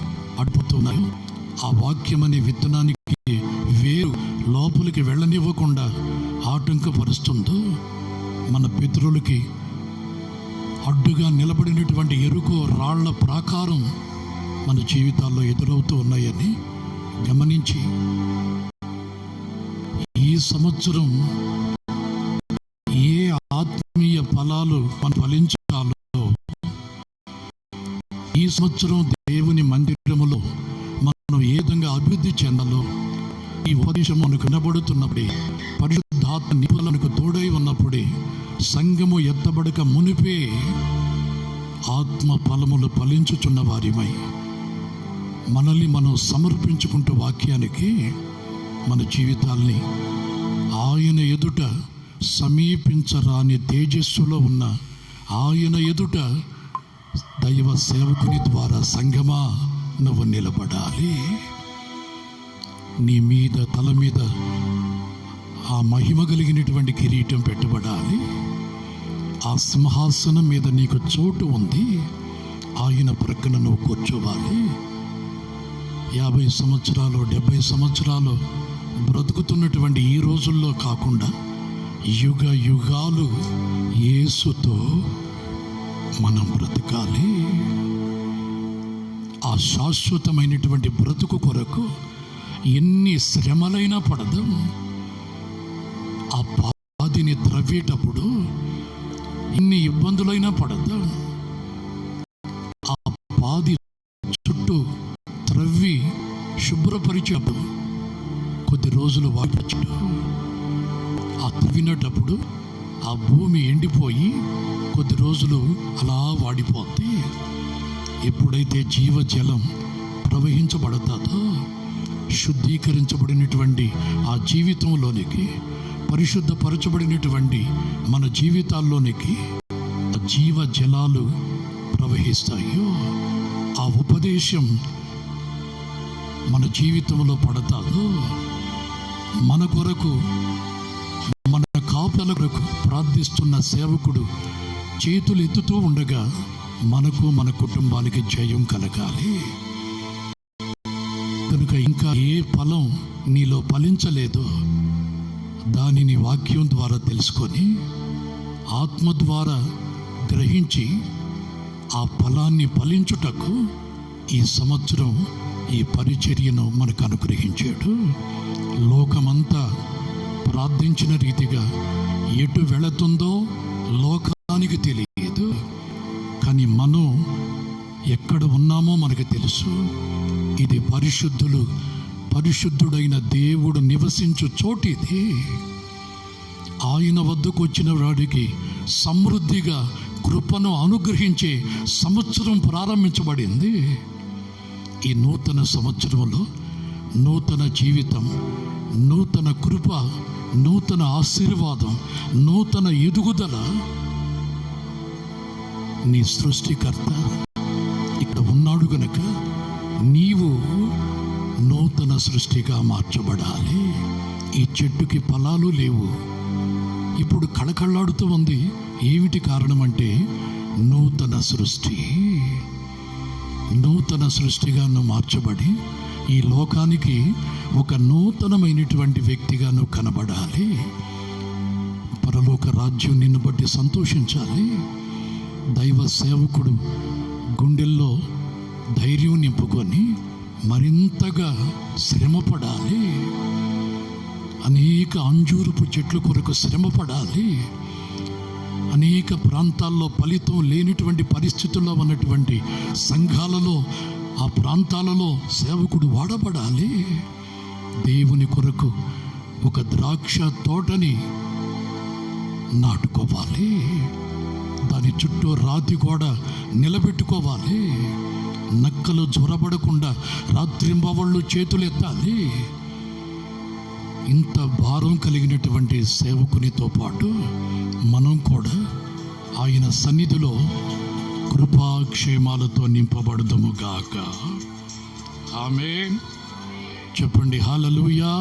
అడ్డుతున్నాయి. ఆ వాక్యం అనే విత్తనానికి వేరు లోపలికి వెళ్ళనివ్వకుండా ఆటంకపరుస్తుందో, మన పితరులకి అడ్డుగా నిలబడినటువంటి ఎరుకో రాళ్ల ప్రాకారం మన జీవితాల్లో ఎదురవుతూ ఉన్నాయని గమనించి ఈ సంవత్సరం ఏ ఆత్మీయ ఫలాలు మనం ఫలించాలో, ఈ సంవత్సరం దేవుని మందిరములో మనం ఏ విధంగా అభివృద్ధి చెందాలో ఈ ఉపదేశం మనకు వినబడుతున్నప్పుడే, పరిశుద్ధాత్మ నిపుణులకు తోడై ఉన్నప్పుడే, సంఘము ఎత్తబడక మునిపే ఆత్మ ఫలములు ఫలించుచున్న వారిమై మనల్ని మనం సమర్పించుకుంటూ వాక్యానికి మన జీవితాల్ని ఆయన ఎదుట సమీపించరాని తేజస్సులో ఉన్న ఆయన ఎదుట దైవ సేవకుని ద్వారా సంఘమా నువ్వు నిలబడాలి. నీ మీద తల మీద ఆ మహిమ కలిగినటువంటి కిరీటం పెట్టబడాలి. ఆ సింహాసనం మీద నీకు చోటు ఉంది. ఆయన ప్రక్కన నువ్వు కూర్చోవాలి. 50 సంవత్సరాలు 70 సంవత్సరాలు బ్రతుకుతున్నటువంటి ఈ రోజుల్లో కాకుండా యుగ యుగాలు యేసుతో మనం బ్రతకాలి. ఆ శాశ్వతమైనటువంటి బ్రతుకు కొరకు ఎన్ని శ్రమలైనా పడదాం. ఆ పాదిని త్రవ్వేటప్పుడు ఎన్ని ఇబ్బందులైనా పడదాం. ఆ పాది చుట్టూ త్రవ్వి శుభ్రపరిచేటప్పుడు కొద్ది రోజులు వాడచ్చు. ఆ త్రవ్వినటప్పుడు ఆ భూమి ఎండిపోయి కొద్ది రోజులు అలా వాడిపోద్ది. ఎప్పుడైతే జీవజలం ప్రవహించబడతాదో, శుద్ధీకరించబడినటువంటి ఆ జీవితంలోనికి, పరిశుద్ధపరచబడినటువంటి మన జీవితాల్లోనికి ఆ జీవజలాలు ప్రవహిస్తాయో, ఆ ఉపదేశం మన జీవితంలో పడతాదో, మన కొరకు, మన కాపుల కొరకు ప్రార్థిస్తున్న సేవకుడు చేతులు ఎత్తుతూ ఉండగా మనకు, మన కుటుంబానికి జయం కలగాలి. కనుక ఇంకా ఏ ఫలం నీలో ఫలించలేదో దానిని వాక్యం ద్వారా తెలుసుకొని, ఆత్మ ద్వారా గ్రహించి ఆ ఫలాన్ని ఫలించుటకు ఈ సంవత్సరం ఈ పరిచర్యను మనకు అనుగ్రహించాడు. లోకమంతా ప్రార్థించిన రీతిగా ఎటు వెళుతుందో లోకానికి తెలియదు. కానీ మనం ఎక్కడ ఉన్నామో మనకు తెలుసు. ఇది పరిశుద్ధుడైన దేవుడు నివసించు చోటు. ఇది ఆయన వద్దకు వచ్చిన వాడికి సమృద్ధిగా కృపను అనుగ్రహించే సంవత్సరం ప్రారంభించబడింది. ఈ నూతన సంవత్సరంలో నూతన జీవితం, నూతన కృప, నూతన ఆశీర్వాదం, నూతన ఎదుగుదల నీ సృష్టికర్త ఇక్కడ ఉన్నాడు గనక నీవు నూతన సృష్టిగా మార్చబడాలి. ఈ చెట్టుకి ఫలాలు లేవు. ఇప్పుడు కళకళలాడుతూ ఉంది. ఏమిటి కారణం అంటే నూతన సృష్టిగా నువ్వు మార్చబడి ఈ లోకానికి ఒక నూతనమైనటువంటి వ్యక్తిగా నువ్వు కనబడాలి. పరలోక రాజ్యం నిన్ను బట్టి సంతోషించాలి. దైవ సేవకుడు గుండెల్లో ధైర్యం నింపుకొని మరింతగా శ్రమపడాలి. అనేక అంజూరపు చెట్ల కొరకు శ్రమపడాలి. అనేక ప్రాంతాల్లో ఫలితం లేనిటువంటి పరిస్థితుల్లో ఉన్నటువంటి సంఘాలలో, ఆ ప్రాంతాలలో సేవకుడు వాడబడాలి. దేవుని కొరకు ఒక ద్రాక్ష తోటని నాటుకోవాలి. దాని చుట్టూ రాతి గోడ నిలబెట్టుకోవాలి. నక్కలు జ్వరబడకుండా రాత్రింబవళ్ళు చేతులు ఎత్తాలి. ఇంత భారం కలిగినటువంటి సేవకునితో పాటు మనం కూడా ఆయన సన్నిధిలో కృపాక్షేమాలతో నింపబడదుము గాక. ఆమేన్. చెప్పండి హల్లెలూయా,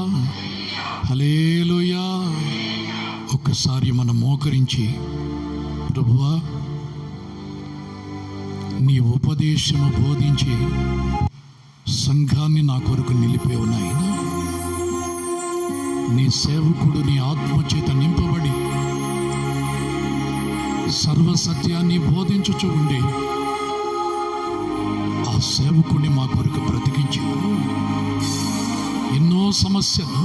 హల్లెలూయా. ఒక్కసారి మనం మోకరించి, ప్రభువా నీ ఉపదేశము బోధించి సంఘాన్ని నా కొరకు నిలిపేవు నాయనా. నీ సేవకుడు నీ ఆత్మచేత నింపబడి సర్వసత్యాన్ని బోధించుచు ఉండి ఆ సేవకుడిని మా కొరకు బ్రతికించావు. ఎన్నో సమస్యలు,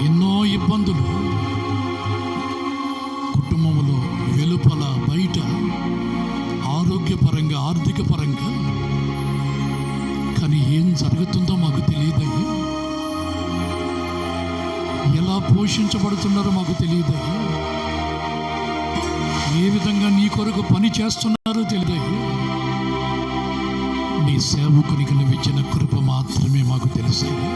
ఎన్నో ఇబ్బందులు, కుటుంబంలో వెలుపల బయట, ఆరోగ్యపరంగా, ఆర్థిక పరంగా. కానీ ఏం జరుగుతుందో మాకు తెలియదయ్యా. ఎలా పోషించబడుతున్నారో మాకు తెలియదయ్యా. ఏ విధంగా నీ కొరకు పని చేస్తున్నారో తెలియదయ్యా. నీ సేవకునికి నువ్వు ఇచ్చిన కృప మాత్రమే మాకు తెలుసయ్యా.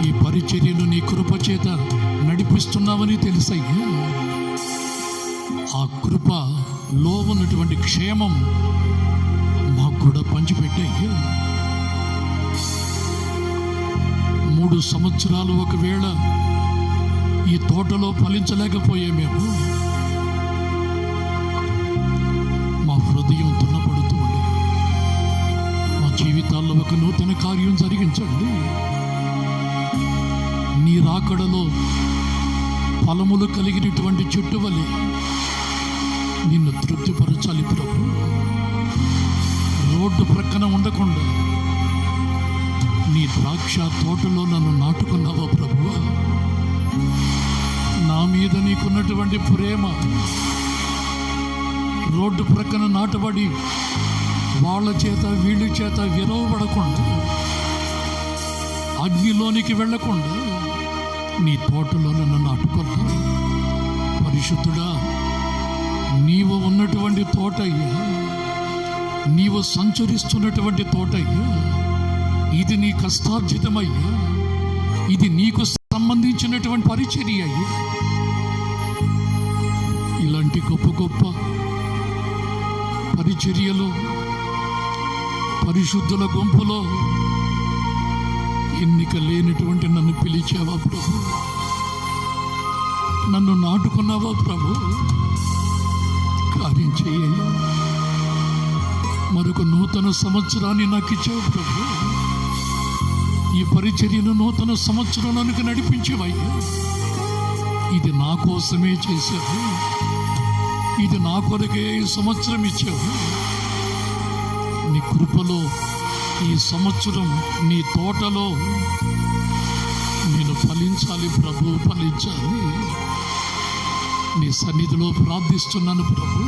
ఈ పరిచర్యను నీ కృప చేత నడిపిస్తున్నావని తెలుసయ్యా. ఆ కృపలో ఉన్నటువంటి క్షేమం మాకు కూడా పంచిపెట్టయ్యా. 3 సంవత్సరాలు ఒకవేళ ఈ తోటలో ఫలించలేకపోయే మేము, మా హృదయం తున్నపడుతూ ఉండి మా జీవితాల్లో ఒక నూతన కార్యం జరిగించండి. నీ రాకడలో ఫలములు కలిగినటువంటి చెట్టు వలె నిన్ను తృప్తిపరచాలి ప్రభు. రోడ్డు ప్రక్కన ఉండకుండా నీ ద్రాక్ష తోటలో నన్ను నాటుకున్నావా ప్రభువా. నా మీద నీకున్నటువంటి ప్రేమ రోడ్డు ప్రక్కన నాటబడి వాళ్ళ చేత వీళ్ళ చేత విరవబడకుండా, అగ్నిలోనికి వెళ్లకుండా నీ తోటలో నన్ను నాటుకున్నా. పరిశుద్ధుడా, నీవు ఉన్నటువంటి తోటయ్యా, నీవు సంచరిస్తున్నటువంటి తోటయ్యా. ఇది నీ కష్టార్జితమయ్యా. ఇది నీకు సంబంధించినటువంటి పరిచర్య అయ్యా. ఇలాంటి గొప్ప గొప్ప పరిచర్యలు పరిశుద్ధుల గుంపులో ఎన్నిక లేనటువంటి నన్ను పిలిచావా ప్రభు. నన్ను నాటుకున్నావా ప్రభు. కార్యం చేయ్యా. మరొక నూతన సంవత్సరాన్ని నాకు ఇచ్చావు ప్రభు. ఈ పరిచర్యను నూతన సంవత్సరానికి నడిపించేవయ్యా. ఇది నా కోసమే చేశావు. ఇది నా కొరకే ఈ సంవత్సరం ఇచ్చావు. నీ కృపలో ఈ సంవత్సరం నీ తోటలో నేను ఫలించాలి ప్రభు, ఫలించాలి. నీ సన్నిధిలో ప్రార్థిస్తున్నాను ప్రభు.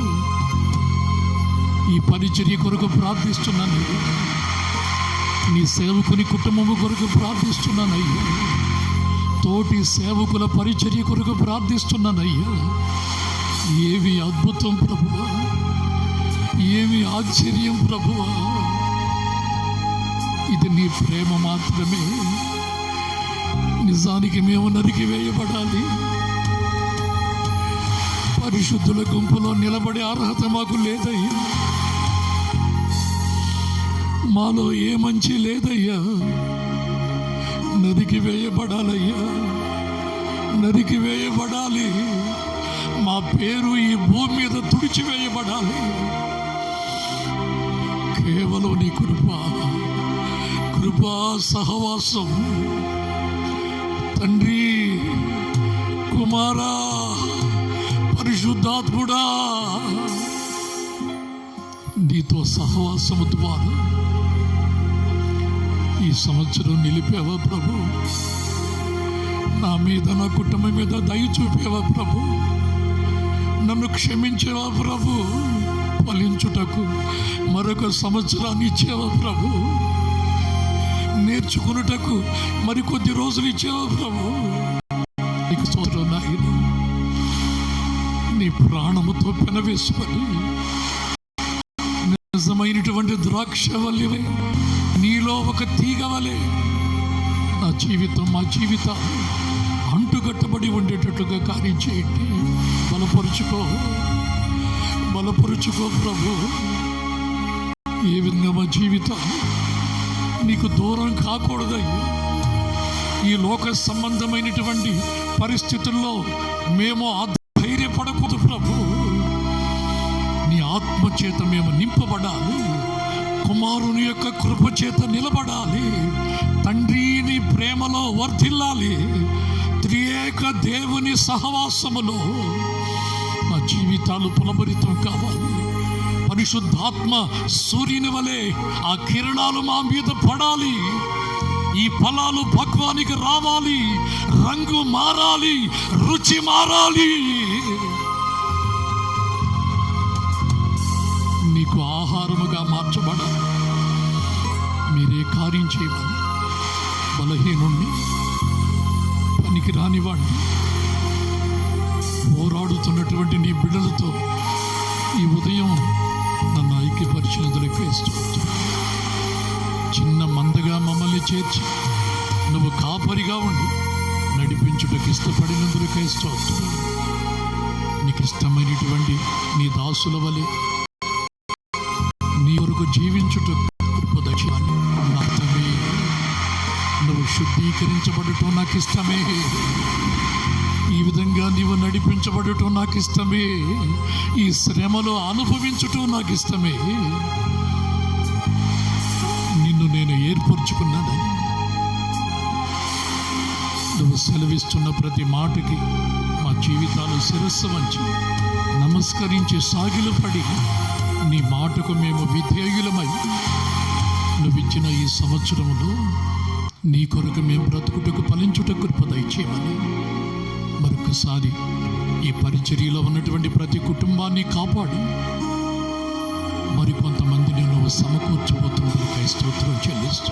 ఈ పరిచర్య కొరకు ప్రార్థిస్తున్నాను. నీ సేవకుని కుటుంబము కొరకు ప్రార్థిస్తున్నానయ్యా. తోటి సేవకుల పరిచర్య కొరకు ప్రార్థిస్తున్నానయ్యా. ఏమి అద్భుతం ప్రభువా, ఏమి ఆశ్చర్యం ప్రభువా. ఇది నీ ప్రేమ మాత్రమే. నిజానికి మేము నరికి వేయబడాలి. పరిశుద్ధుల గుంపులో నిలబడే అర్హత మాకు లేదయ్యా. మాలో ఏ మంచి లేదయ్యా. నరికి వేయబడాలయ్యా, నరికి వేయబడాలి. మా పేరు ఈ భూమి మీద తుడిచివేయబడాలి. కేవలం నీ కృపా సహవాసం తండ్రి, కుమారా, పరిశుద్ధాత్ముడా, నీతో సహవాసము ద్వారా ఈ సంవత్సరం నిలిపేవా ప్రభు. నా మీద, నా కుటుంబం మీద దయ చూపేవా ప్రభు. నన్ను క్షమించేవా ప్రభు. ఫలించుటకు మరొక సంవత్సరాన్ని ఇచ్చేవా ప్రభు. నేర్చుకున్నటకు మరికొద్ది రోజులు ఇచ్చేవా ప్రభు. నీకు స్తోత్రం నాయనా. నీ ప్రాణముతో పెనవేసుకొని నిజమైనటువంటి ద్రాక్ష వల్లే నీలో ఒక తీగ వలె నా జీవితం, మా జీవితం అంటుకట్టబడి ఉండేటట్లుగా కార్యం చేయండి. బలపరుచుకో ప్రభు. ఏ విధంగా మా జీవితం నీకు దూరం కాకూడదయ్యా. ఈ లోక సంబంధమైనటువంటి పరిస్థితుల్లో మేము ధైర్యపడకూడదు ప్రభు. నీ ఆత్మ చేత మేము నింపబడాలి. కుమారుని యొక్క కృప చేత నిలబడాలి. తండ్రి నీ ప్రేమలో వర్ధిల్లాలి. త్రియేక దేవుని సహవాసములో మా జీవితాలు పులభరితం కావాలి. పరిశుద్ధాత్మ సూర్యుని వలె ఆ కిరణాలు మా మీద పడాలి. ఈ ఫలాలు భగవానికి రావాలి. రంగు మారాలి, రుచి మారాలి. నీకు ఆహారముగా మార్చబడాలి. మీరే కార్యం చేయమని బలహీనుణ్ణి, పనికి రానివాడిని, పోరాడుతున్నటువంటి నీ బిడ్డలతో ఈ ఉదయం నన్ను ఐక్యపరిచినందుకు వేస్తుంది. చిన్న మందగా మమ్మల్ని చేర్చి నువ్వు కాపరిగా ఉండి నడిపించుటకు ఇష్టపడినందుకు వేస్తుంది. నీకు ఇష్టమైనటువంటి నీ దాసుల వలె నీ వరకు జీవించుటకు కృపదక్షిణాన్ని అర్థమే. నువ్వు శుద్ధీకరించబడటం నాకు ఇష్టమే. ఈ విధంగా నీవు నడిపించబడటం నాకు ఇష్టమే. ఈ శ్రమలో అనుభవించటం నాకు ఇష్టమే. నిన్ను నేను ఏర్పరచుకున్నానని నువ్వు సెలవిస్తున్న ప్రతి మాటకి మా జీవితాలు శిరస్సు వంచి నమస్కరించి సాగిలపడి నీ మాటకు మేము విధేయులమై నువ్విచ్చిన ఈ సంవత్సరంలో నీ కొరకు మేము బ్రతుకుటకు ఫలించుటకు కృప దయచేయమని మరొకసారి ఈ పరిచర్యలో ఉన్నటువంటి ప్రతి కుటుంబాన్ని కాపాడి మరికొంతమందిని నువ్వు సమకూర్చబోతున్నందుకై స్తోత్రం చెల్లిస్తూ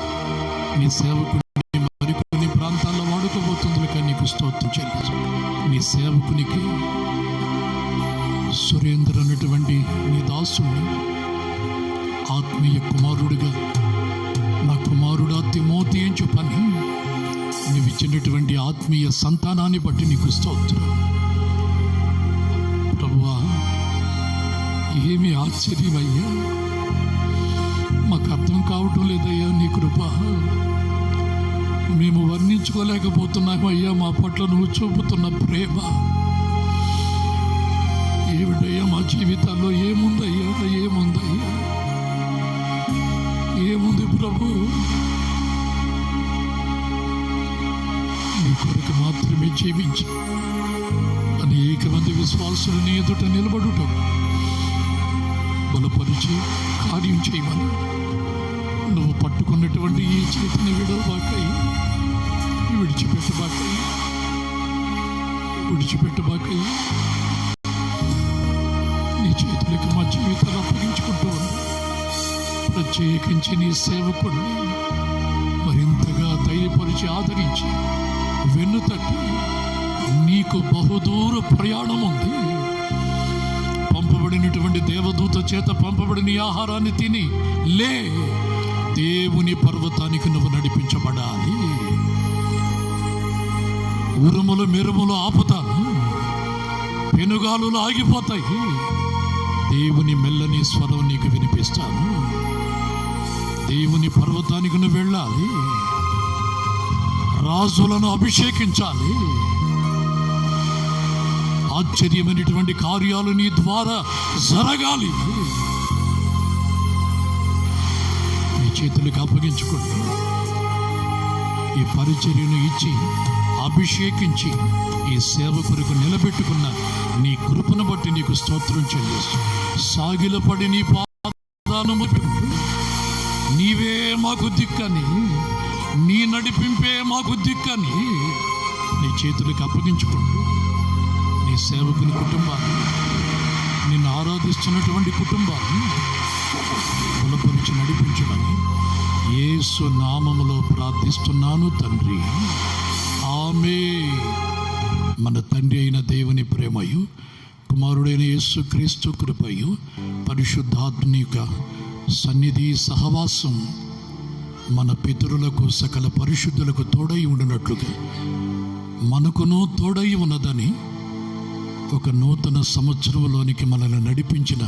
నీ సేవకుని మరికొన్ని ప్రాంతాల్లో వాడుకోబోతుందుకై నీకు స్తోత్రం చెల్లిస్తూ నీ సేవకునికి సురేంద్ర అన్నటువంటి నీ దాసుని ఆత్మీయ కుమారుడిగా నా కుమారుడా తిమోతి అని చెప్పని నువ్వు ఇచ్చినటువంటి ఆత్మీయ సంతానాన్ని బట్టి నీకు స్తోత్రం ప్రభువా. ఏమి ఆశ్చర్యమయ్యా, మాకు అర్థం కావటం లేదయ్యా నీ కృప. మేము వర్ణించుకోలేకపోతున్నామయ్యా మా పట్ల నువ్వు చూపుతున్న ప్రేమ. ఏమిటయ్యా మా జీవితాల్లో ఏముందయ్యా, ఏముంది ప్రభు. నీ కొరకు మాత్రమే జీవించి అనేక మంది విశ్వాసులు నీ ఎదుట నిలబడుట బలపరిచి కార్యం చేయమని నువ్వు పట్టుకున్నటువంటి ఈ చేతిని విడిచిపెట్టబాకై నీ చేతులకి మా జీవితాలు అప్పగించుకుంటూ ఉంది. ప్రత్యేకించి నీ సేవకుడిని మరింతగా ధైర్యపరిచి ఆదరించి వెన్నుతట్టి నీకు బహుదూర ప్రయాణం ఉంది. పంపబడినటువంటి దేవదూత చేత పంపబడిన ఆహారాన్ని తిని లే, దేవుని పర్వతానికి నువ్వు నడిపించబడాలి. ఉరుములు మెరుములు ఆపుతాను, పెనుగాలులు ఆగిపోతాయి. దేవుని మెల్లని స్వరం నీకు వినిపిస్తాను. దేవుని పర్వతానికి నువ్వు వెళ్ళాలి. రాజులను అభిషేకించాలి. ఆశ్చర్యమైనటువంటి కార్యాలు నీ ద్వారా జరగాలి. నీ చేతులకు అప్పగించుకోండి. ఈ పరిచర్యను ఇచ్చి అభిషేకించి ఈ సేవ కొరకు నిలబెట్టుకున్న నీ కృపను బట్టి నీకు స్తోత్రం చెల్లిస్తూ సాగిలపడి నీ పాదాలను నీవే మాకు దిక్కని, నీ నడిపింపే మాకు దిక్కని నీ చేతులకు అప్పగించుకుంటూ నీ సేవకుని కుటుంబాన్ని, నిన్ను ఆరాధిస్తున్నటువంటి కుటుంబాన్ని బలపరిచి నడిపించమని యేసు నామములో ప్రార్థిస్తున్నాను తండ్రి. ఆమేన్. మన తండ్రి అయిన దేవుని ప్రేమయు, కుమారుడైన యేసు క్రీస్తు కృపయు, పరిశుద్ధాత్మ యొక్క సన్నిధి సహవాసం మన పితరులకు సకల పరిశుద్ధులకు తోడై ఉండినట్లుగా మనకును తోడై ఉన్నదని ఒక నూతన సంవత్సరంలోనికి మనల్ని నడిపించిన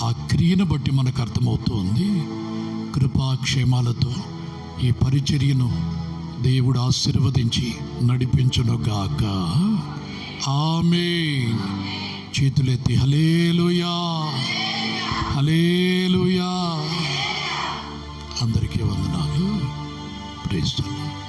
ఆ క్రియను బట్టి మనకు అర్థమవుతోంది. కృపాక్షేమాలతో ఈ పరిచర్యను దేవుడు ఆశీర్వదించి నడిపించునుగాక. ఆమేన్. చేతులెత్తి హల్లెలూయా, హల్లెలూయా. అందరికీ వందనాలు. Praise the lord.